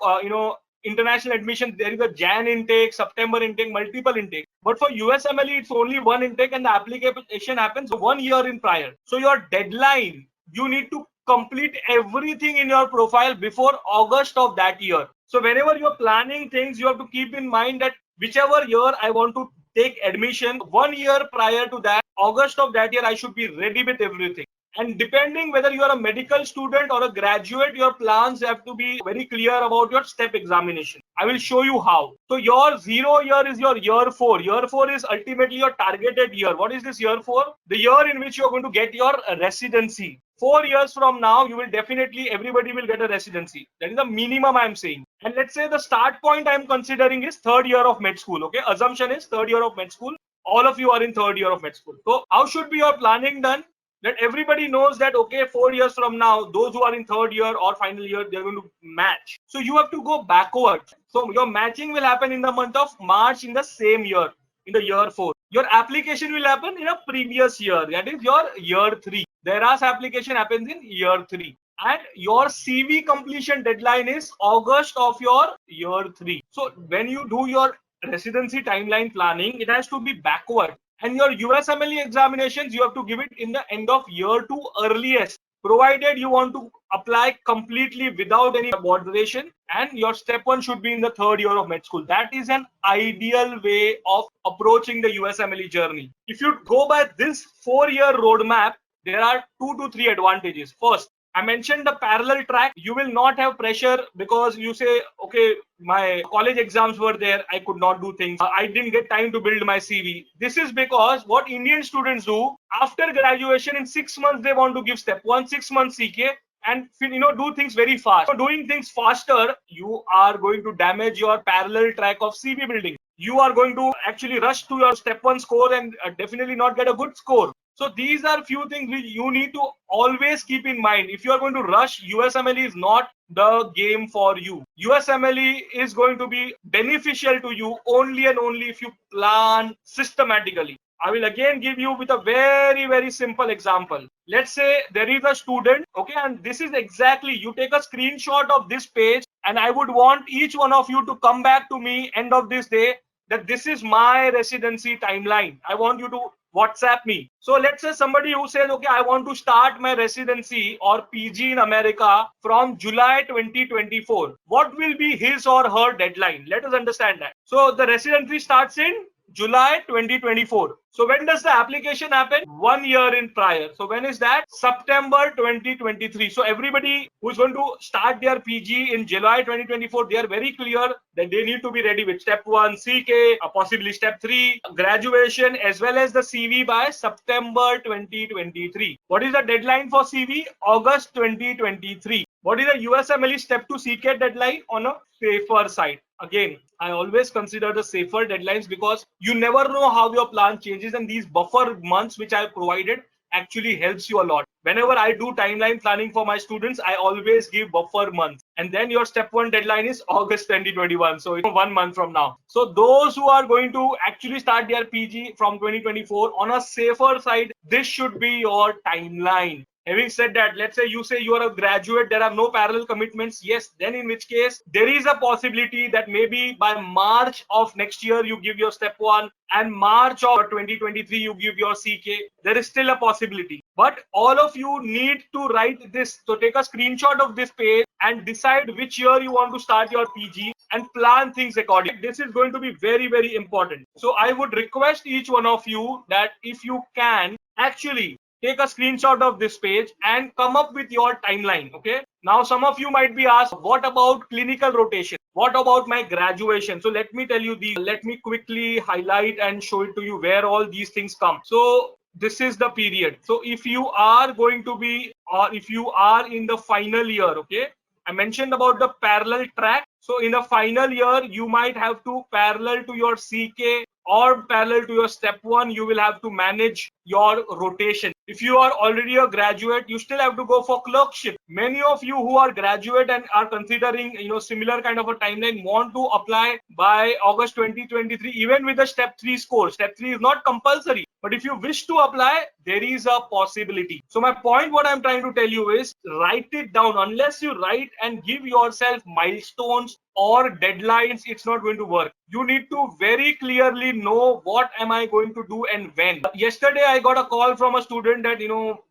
international admission, there is a Jan intake, September intake, multiple intake. But for USMLE, it's only one intake and the application happens 1 year in prior. So your deadline, you need to complete everything in your profile before August of that year. So whenever you're planning things, you have to keep in mind that whichever year I want to take admission, 1 year prior to that, August of that year, I should be ready with everything. And depending whether you are a medical student or a graduate, your plans have to be very clear about your step examination. I will show you how. So your 0 year is your year 4. Year 4 is ultimately your targeted year. What is this year 4? The year in which you are going to get your residency. 4 years from now, you will definitely, everybody will get a residency. That is the minimum I'm saying. And let's say the start point I'm considering is 3rd year of med school. Okay, assumption is 3rd year of med school. All of you are in 3rd year of med school. So how should be your planning done? That everybody knows that, okay, 4 years from now, those who are in 3rd year or final year, they're going to match. So you have to go backwards. So your matching will happen in the month of March in the same year, in the year 4. Your application will happen in a previous year, that is your year 3. Thereas application happens in year 3. And your CV completion deadline is August of your year 3. So when you do your residency timeline planning, it has to be backward. And your USMLE examinations, you have to give it in the end of year 2 earliest, provided you want to apply completely without any moderation, and your step 1 should be in the 3rd year of med school. That is an ideal way of approaching the USMLE journey. If you go by this 4-year roadmap, there are 2 to 3 advantages. First, I mentioned the parallel track. You will not have pressure because you say, okay, my college exams were there, I could not do things, I didn't get time to build my CV. This is because what Indian students do, after graduation in 6 months, they want to give step 1, 6 months CK, and do things very fast. So doing things faster, you are going to damage your parallel track of CV building. You are going to actually rush to your step 1 score and definitely not get a good score. So these are few things which you need to always keep in mind. If you are going to rush, USMLE is not the game for you. USMLE is going to be beneficial to you only and only if you plan systematically. I will again give you with a very, very simple example. Let's say there is a student, okay, and this is exactly, you take a screenshot of this page, and I would want each one of you to come back to me end of this day that this is my residency timeline. I want you to WhatsApp me. So let's say somebody who says, okay, I want to start my residency or PG in America from July 2024. What will be his or her deadline? Let us understand that. So the residency starts in July 2024. So when does the application happen? 1 year in prior. So when is that? September 2023. So everybody who is going to start their PG in July 2024, they are very clear that they need to be ready with step 1, CK, possibly step 3, graduation, as well as the CV by September 2023. What is the deadline for CV? August 2023. What is the USMLE step 2 CK deadline? On a safer side. Again, I always consider the safer deadlines because you never know how your plan changes, and these buffer months which I have provided actually helps you a lot. Whenever I do timeline planning for my students, I always give buffer months. And then your step 1 deadline is August 2021. So 1 month from now. So those who are going to actually start their PG from 2024 on a safer side, this should be your timeline. Having said that, let's say you are a graduate, there are no parallel commitments. Yes, then in which case there is a possibility that maybe by March of next year you give your step 1 and March of 2023 you give your CK. There is still a possibility. But all of you need to write this. So take a screenshot of this page and decide which year you want to start your PG and plan things accordingly. This is going to be very, very important. So I would request each one of you that if you can actually take a screenshot of this page and come up with your timeline. Okay. Now, some of you might be asked, what about clinical rotation? What about my graduation? So let me tell you let me quickly highlight and show it to you where all these things come. So this is the period. So if you are going to be, or if you are in the final year, okay, I mentioned about the parallel track. So in the final year, you might have to parallel to your CK or parallel to your step 1, you will have to manage your rotation. If you are already a graduate, you still have to go for clerkship. Many of you who are graduate and are considering, similar kind of a timeline want to apply by August 2023, even with the step 3 score. Step 3 is not compulsory, but if you wish to apply, there is a possibility. So my point, what I'm trying to tell you is write it down. Unless you write and give yourself milestones or deadlines, it's not going to work. You need to very clearly know what am I going to do and when. Yesterday, I got a call from a student that,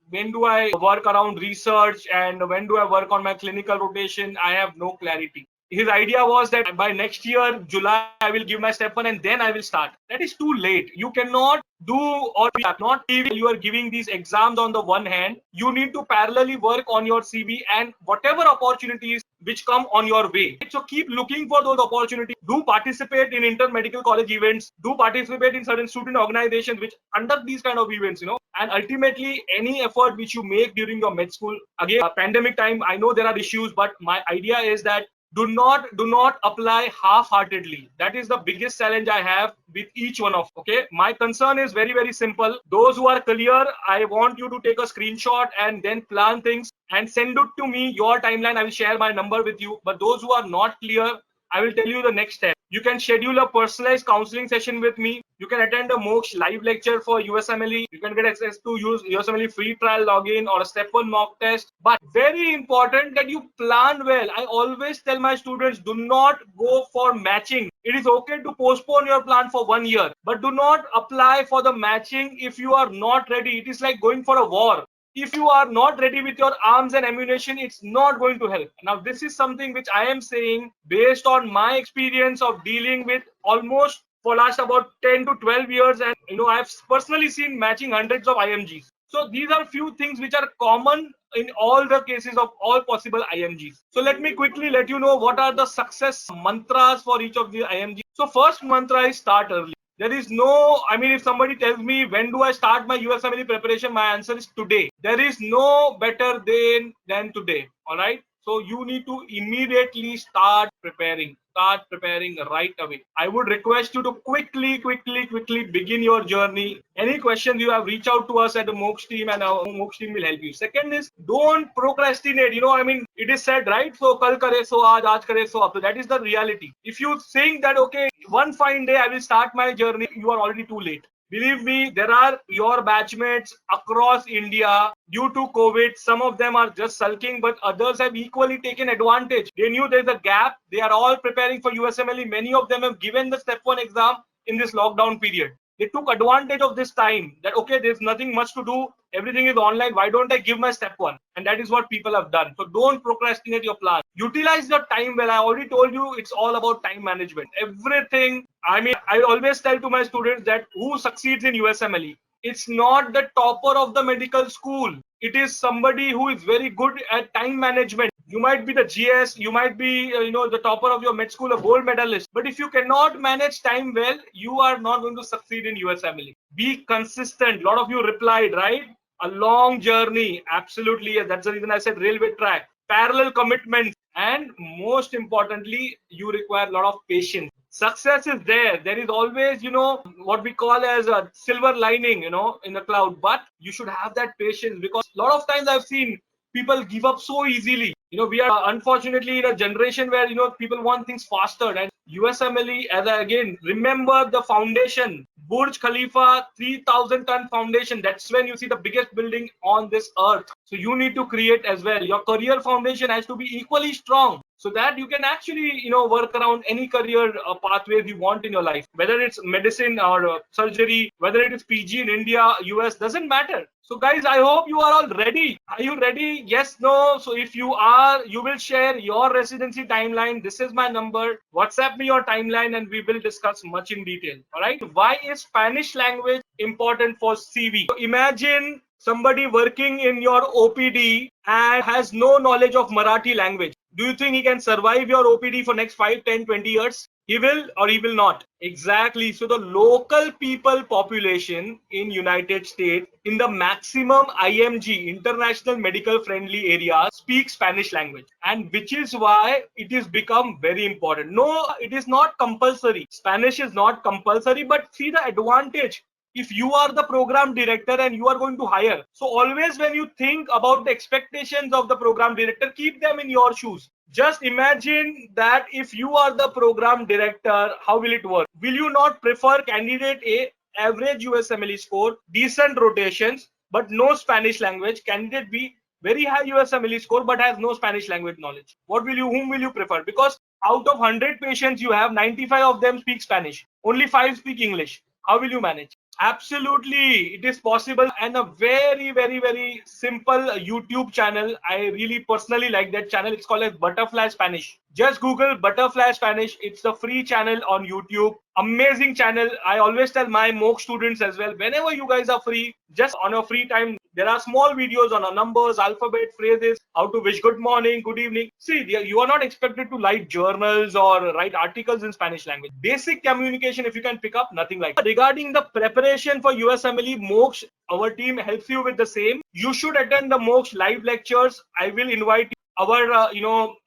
when do I work around research and when do I work on my clinical rotation? I have no clarity. His idea was that by next year, July, I will give my step 1 and then I will start. That is too late. You cannot do or not even you are giving these exams on the one hand. You need to parallelly work on your CV and whatever opportunities which come on your way. So keep looking for those opportunities. Do participate in inter-medical college events. Do participate in certain student organizations which conduct these kind of events, and ultimately any effort which you make during your med school. Again, pandemic time, I know there are issues, but my idea is that do not apply half-heartedly. That is the biggest challenge I have with each one of. Okay, my concern is very, very simple. Those who are clear, I want you to take a screenshot and then plan things and send it to me, your timeline. I will share my number with you. But those who are not clear, I will tell you the next step. You can schedule a personalized counseling session with me. You can attend a Moksh live lecture for USMLE. You can get access to use USMLE free trial login or a step 1 mock test. But very important that you plan well. I always tell my students, do not go for matching. It is okay to postpone your plan for 1 year, but do not apply for the matching if you are not ready. It is like going for a war. If you are not ready with your arms and ammunition, it's not going to help. Now, this is something which I am saying based on my experience of dealing with almost for last about 10 to 12 years. And, I've personally seen matching hundreds of IMGs. So these are few things which are common in all the cases of all possible IMGs. So let me quickly let you know what are the success mantras for each of the IMGs. So first mantra is start early. There is no, if somebody tells me when do I start my USMLE preparation, my answer is today. There is no better day than today. All right. So you need to immediately start preparing right away. I would request you to quickly begin your journey. Any questions you have, reach out to us at the Moksh team and our Moksh team will help you. Second is don't procrastinate. It is said, right? So kal kare so aaj kare so ab. That is the reality. If you think that, okay, one fine day I will start my journey, you are already too late. Believe me, there are your batchmates across India due to COVID. Some of them are just sulking, but others have equally taken advantage. They knew there's a gap. They are all preparing for USMLE. Many of them have given the step 1 exam in this lockdown period. They took advantage of this time that, okay, there's nothing much to do. Everything is online. Why don't I give my step 1? And that is what people have done. So don't procrastinate your plan. Utilize your time well. I already told you it's all about time management. Everything. I always tell to my students that who succeeds in USMLE, it's not the topper of the medical school. It is somebody who is very good at time management. You might be the GS, you might be, the topper of your med school, a gold medalist. But if you cannot manage time well, you are not going to succeed in USMLE. Be consistent. A lot of you replied, right? A long journey. Absolutely. Yes. That's the reason I said railway track. Parallel commitments. And most importantly, you require a lot of patience. Success is there. There is always, what we call as a silver lining, in the cloud. But you should have that patience, because a lot of times I've seen people give up so easily. We are unfortunately in a generation where, people want things faster. And USMLE, as I again remember the foundation, Burj Khalifa, 3,000-ton foundation. That's when you see the biggest building on this earth. So you need to create as well. Your career foundation has to be equally strong, so that you can actually, work around any career pathways you want in your life, whether it's medicine or surgery, whether it is PG in India, US, doesn't matter. So guys, I hope you are all ready. Are you ready? Yes, no? So if you are, you will share your residency timeline. This is my number. WhatsApp me your timeline and we will discuss much in detail. All right. Why is Spanish language important for CV? So imagine somebody working in your OPD and has no knowledge of Marathi language. Do you think he can survive your OPD for next 5, 10, 20 years? He will or he will not. Exactly. So the local people population in United States in the maximum IMG, international medical friendly areas, speak Spanish language, and which is why it is become very important. No, it is not compulsory. Spanish is not compulsory, but see the advantage. If you are the program director and you are going to hire, so always when you think about the expectations of the program director, keep them in your shoes. Just imagine that if you are the program director, how will it work? Will you not prefer candidate A, average USMLE score, decent rotations, but no Spanish language? Candidate B, very high USMLE score, but has no Spanish language knowledge. Whom will you prefer? Because out of 100 patients you have, 95 of them speak Spanish. Only 5 speak English. How will you manage? Absolutely, it is possible, and a very, very, very simple YouTube channel. I really personally like that channel. It's called as Butterfly Spanish. Just Google Butterfly Spanish. It's the free channel on YouTube. Amazing channel. I always tell my MOOC students as well, whenever you guys are free, just on your free time, there are small videos on numbers, alphabet, phrases, how to wish good morning, good evening. See, you are not expected to write journals or write articles in Spanish language. Basic communication, if you can pick up, nothing like that. Regarding the preparation for USMLE, MOOCs, our team helps you with the same. You should attend the MOOCs live lectures. I will invite you. Our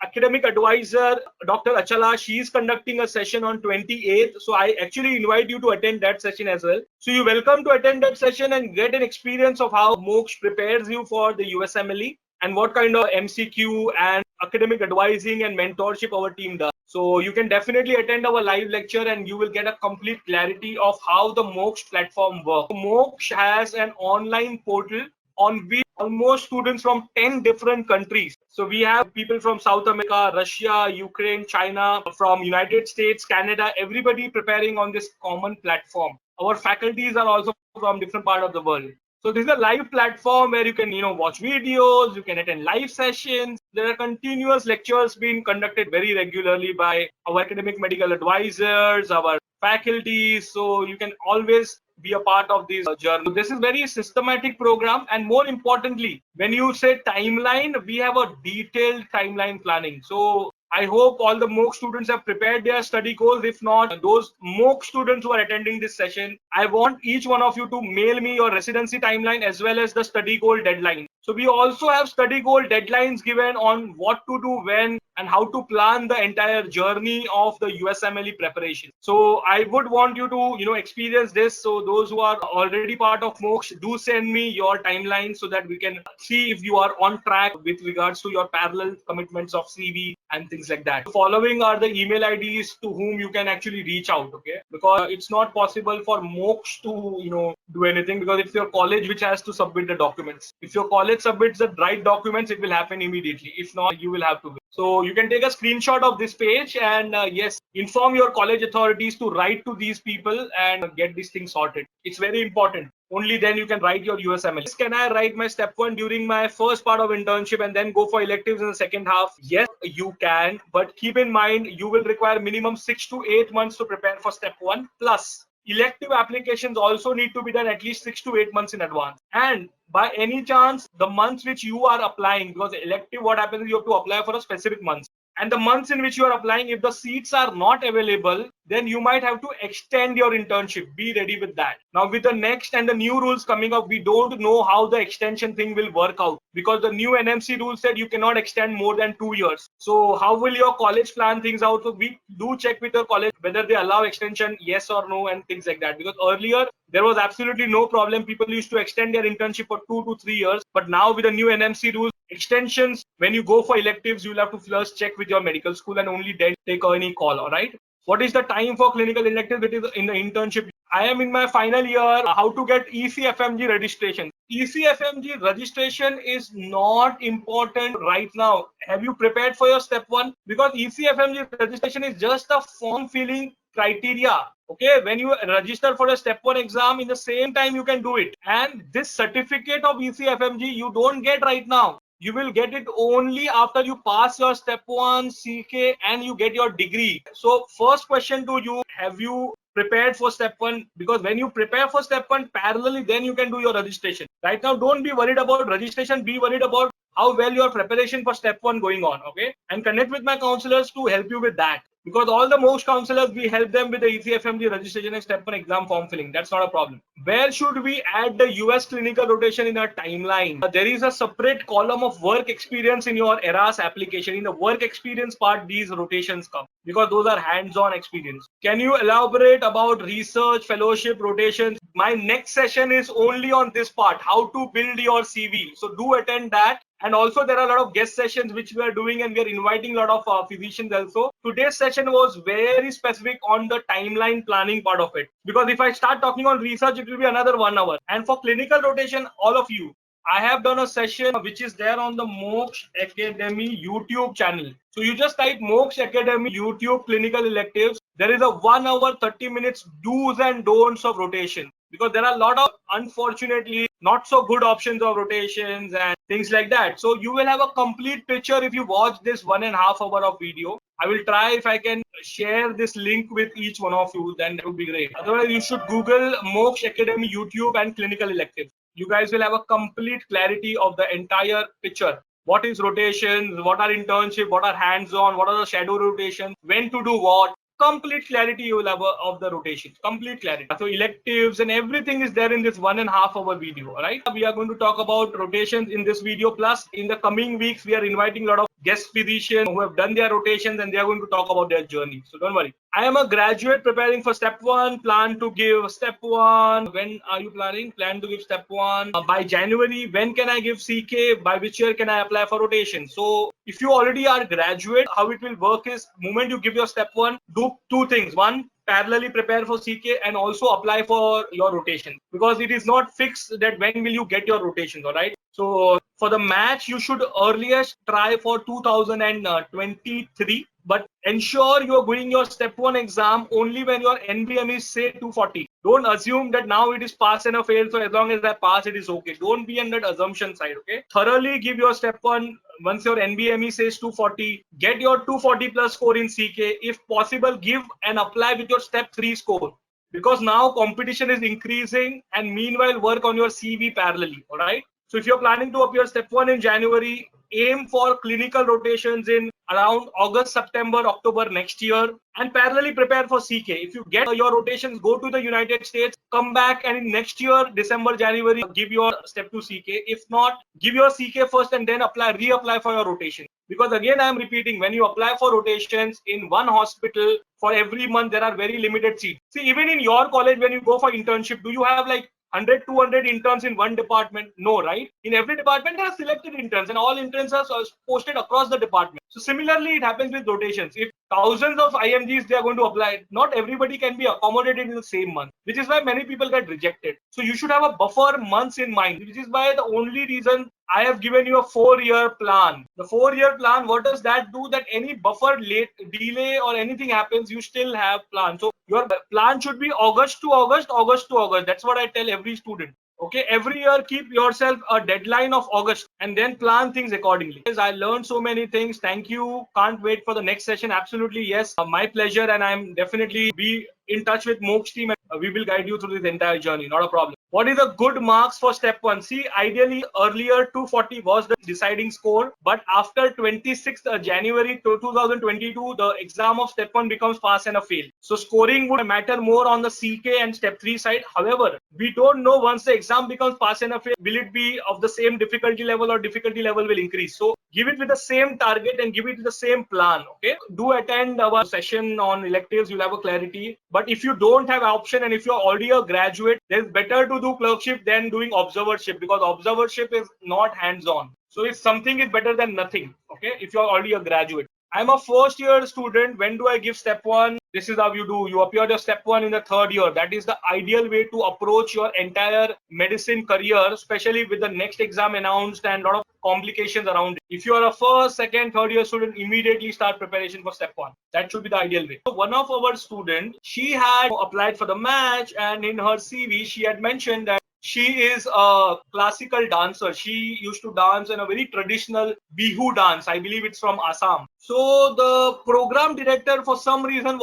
academic advisor Dr. Achala, she is conducting a session on 28th, so I actually invite you to attend that session as well. So you're welcome to attend that session and get an experience of how MOOCs prepares you for the USMLE and what kind of MCQ and academic advising and mentorship our team does. So you can definitely attend our live lecture and you will get a complete clarity of how the MOOCs platform works. MOOCs has an online portal on which almost students from 10 different countries. So we have people from South America, Russia, Ukraine, China, from United States, Canada, everybody preparing on this common platform. Our faculties are also from different parts of the world. So this is a live platform where you can, watch videos, you can attend live sessions. There are continuous lectures being conducted very regularly by our academic medical advisors, our faculties. So you can always be a part of this journey. So this is very systematic program, and more importantly, when you say timeline, we have a detailed timeline planning. So I hope all the MOOC students have prepared their study goals. If not, those MOOC students who are attending this session, I want each one of you to mail me your residency timeline as well as the study goal deadline. So we also have study goal deadlines given on what to do when and how to plan the entire journey of the USMLE preparation. So I would want you to, experience this. So those who are already part of MOOCs, do send me your timeline so that we can see if you are on track with regards to your parallel commitments of CV and things like that. Following are the email IDs to whom you can actually reach out, okay? Because it's not possible for MOOCs to, do anything, because it's your college which has to submit the documents. If your college submits the right documents, it will happen immediately. If not, you will have to wait. So you can take a screenshot of this page and yes, inform your college authorities to write to these people and get this thing sorted. It's very important. Only then you can write your USMLE. Can I write my step 1 during my first part of internship and then go for electives in the second half? Yes, you can. But keep in mind, you will require minimum 6 to 8 months to prepare for step 1. Plus, elective applications also need to be done at least 6 to 8 months in advance. And by any chance, the months which you are applying, because elective, what happens is you have to apply for a specific month. And the months in which you are applying, if the seats are not available, then you might have to extend your internship. Be ready with that. Now, with the next and the new rules coming up, we don't know how the extension thing will work out, because the new NMC rule said you cannot extend more than 2 years. So how will your college plan things out? So we do check with your college whether they allow extension, yes or no, and things like that. Because earlier, there was absolutely no problem. People used to extend their internship for 2 to 3 years. But now with the new NMC rules, extensions, when you go for electives, you'll have to first check with your medical school and only then take any call, all right? What is the time for clinical electives? It is in the internship. I am in my final year. How to get ECFMG registration? ECFMG registration is not important right now. Have you prepared for your step one? Because ECFMG registration is just a form filling criteria. Okay, when you register for a step one exam, in the same time you can do it. And this certificate of ECFMG you don't get right now. You will get it only after you pass your step one CK and you get your degree. So first question to you, have you prepared for step one? Because when you prepare for step one parallelly, then you can do your registration. Right now, don't be worried about registration, be worried about how well your preparation for step one going on. Okay, and connect with my counselors to help you with that. Because all the most counselors, we help them with the ECFMG registration and step one exam form filling. That's not a problem. Where should we add the US clinical rotation in our timeline? There is a separate column of work experience in your ERAS application. In the work experience part, these rotations come because those are hands-on experience. Can you elaborate about research, fellowship, rotations? My next session is only on this part, how to build your CV. So do attend that. And also there are a lot of guest sessions which we are doing, and we are inviting a lot of physicians also. Today's session was very specific on the timeline planning part of it. Because if I start talking on research, it will be another 1 hour. And for clinical rotation, all of you, I have done a session which is there on the Moksha Academy YouTube channel. So you just type Moksha Academy YouTube clinical electives. There is a 1 hour 30 minutes do's and don'ts of rotation. Because there are a lot of, unfortunately, not so good options of rotations and things like that. So you will have a complete picture if you watch this 1.5 hour of video. I will try if I can share this link with each one of you, then that would be great. Otherwise, you should Google Moksha Academy YouTube and clinical electives. You guys will have a complete clarity of the entire picture. What is rotations? What are internship? What are hands-on? What are the shadow rotations? When to do what? Complete clarity you will have of the rotation. Complete clarity. So electives and everything is there in this 1.5 hour video. All right. We are going to talk about rotations in this video. Plus, in the coming weeks, we are inviting a lot of guest physicians who have done their rotations, and they are going to talk about their journey. So don't worry. I am a graduate preparing for step one. Plan to give step one. When are you planning? Plan to give step one by January. When can I give CK? By which year can I apply for rotation? So if you already are graduate, how it will work is, moment you give your step one, do two things. One, parallelly prepare for CK and also apply for your rotation, because it is not fixed that when will you get your rotations. All right. So for the match, you should earliest try for 2023. But ensure you are doing your step one exam only when your NBM is say 240. Don't assume that now it is pass and a fail. So as long as I pass, it is okay. Don't be on that assumption side. Okay. Thoroughly give your step one. Once your NBME says 240, get your 240 plus score in CK. If possible, give and apply with your step 3 score. Because now competition is increasing, and meanwhile work on your CV parallelly. All right. So if you're planning to appear step one in January, aim for clinical rotations in around August, September, October next year, and parallelly prepare for CK. If you get your rotations, go to the United States, come back, and in next year, December, January, give your step 2 CK. If not, give your CK first and then reapply for your rotation. Because again, I am repeating, when you apply for rotations in one hospital, for every month, there are very limited seats. See, even in your college, when you go for internship, do you have like 100, 200 interns in one department? No, right? In every department, there are selected interns, and all interns are posted across the department. So similarly, it happens with rotations. If thousands of IMGs they are going to apply, not everybody can be accommodated in the same month, which is why many people get rejected. So you should have a buffer months in mind, which is why the only reason I have given you a 4-year plan. The 4-year plan, what does that do? That any buffer late delay or anything happens, you still have plan. So your plan should be August to August, August to August. That's what I tell every student. Okay, every year keep yourself a deadline of August and then plan things accordingly. I learned so many things. Thank you. Can't wait for the next session. Absolutely, yes. My pleasure, and I'm definitely be in touch with Moksha team, and we will guide you through this entire journey. Not a problem. What is the good marks for step one? See, ideally earlier 240 was the deciding score, but after 26th January 2022, the exam of step one becomes pass and a fail. So scoring would matter more on the CK and step 3 side. However, we don't know once the exam becomes pass and a fail, will it be of the same difficulty level or difficulty level will increase. So give it with the same target and give it with the same plan. Okay, do attend our session on electives. You'll have a clarity. But if you don't have option and if you're already a graduate, then it's better to do clerkship than doing observership, because observership is not hands-on. So if something is better than nothing. Okay, if you're already a graduate. I'm a first year student. When do I give step one? This is how you do. You appear your step 1 in the 3rd year. That is the ideal way to approach your entire medicine career, especially with the next exam announced and a lot of complications around it. If you are a 1st, 2nd, 3rd year student, immediately start preparation for step 1. That should be the ideal way. So one of our students, she had applied for the match, and in her CV, she had mentioned that she is a classical dancer. She used to dance in a very traditional Bihu dance. I believe it's from Assam. So the program director, for some reason,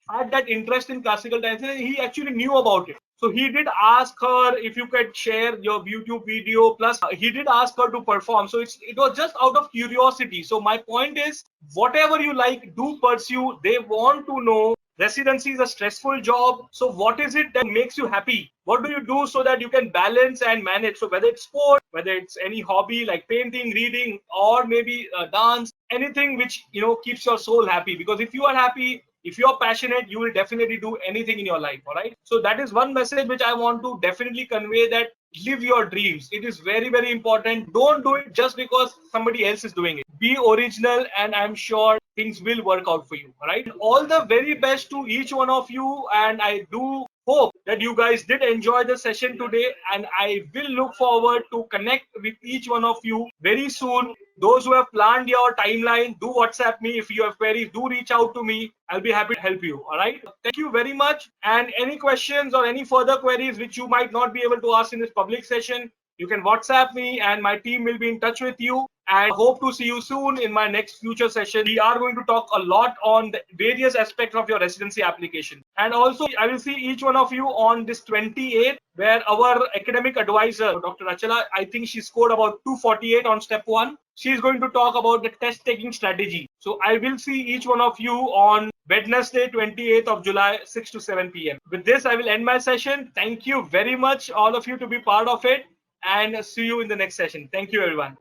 had that interest in classical dance, and he actually knew about it. So he did ask her if you could share your YouTube video. Plus, he did ask her to perform. So it was just out of curiosity. So my point is, whatever you like, do pursue. They want to know. Residency is a stressful job. So what is it that makes you happy? What do you do so that you can balance and manage? So whether it's sport, whether it's any hobby like painting, reading, or maybe dance, anything which keeps your soul happy. Because if you are happy, if you're passionate, you will definitely do anything in your life. All right. So that is one message which I want to definitely convey, that live your dreams. It is very, very important. Don't do it just because somebody else is doing it. Be original, and I'm sure things will work out for you. All right. All the very best to each one of you. And I do hope that you guys did enjoy the session today, and I will look forward to connect with each one of you very soon. Those who have planned your timeline, do WhatsApp me. If you have queries, do reach out to me. I'll be happy to help you. All right. Thank you very much. And any questions or any further queries which you might not be able to ask in this public session, you can WhatsApp me, and my team will be in touch with you. And hope to see you soon in my next future session. We are going to talk a lot on the various aspects of your residency application. And also, I will see each one of you on this 28th, where our academic advisor, Dr. Achala, I think she scored about 248 on step 1. She's going to talk about the test taking strategy. So I will see each one of you on Wednesday, 28th of July, 6 to 7 p.m. With this, I will end my session. Thank you very much, all of you, to be part of it. And see you in the next session. Thank you, everyone.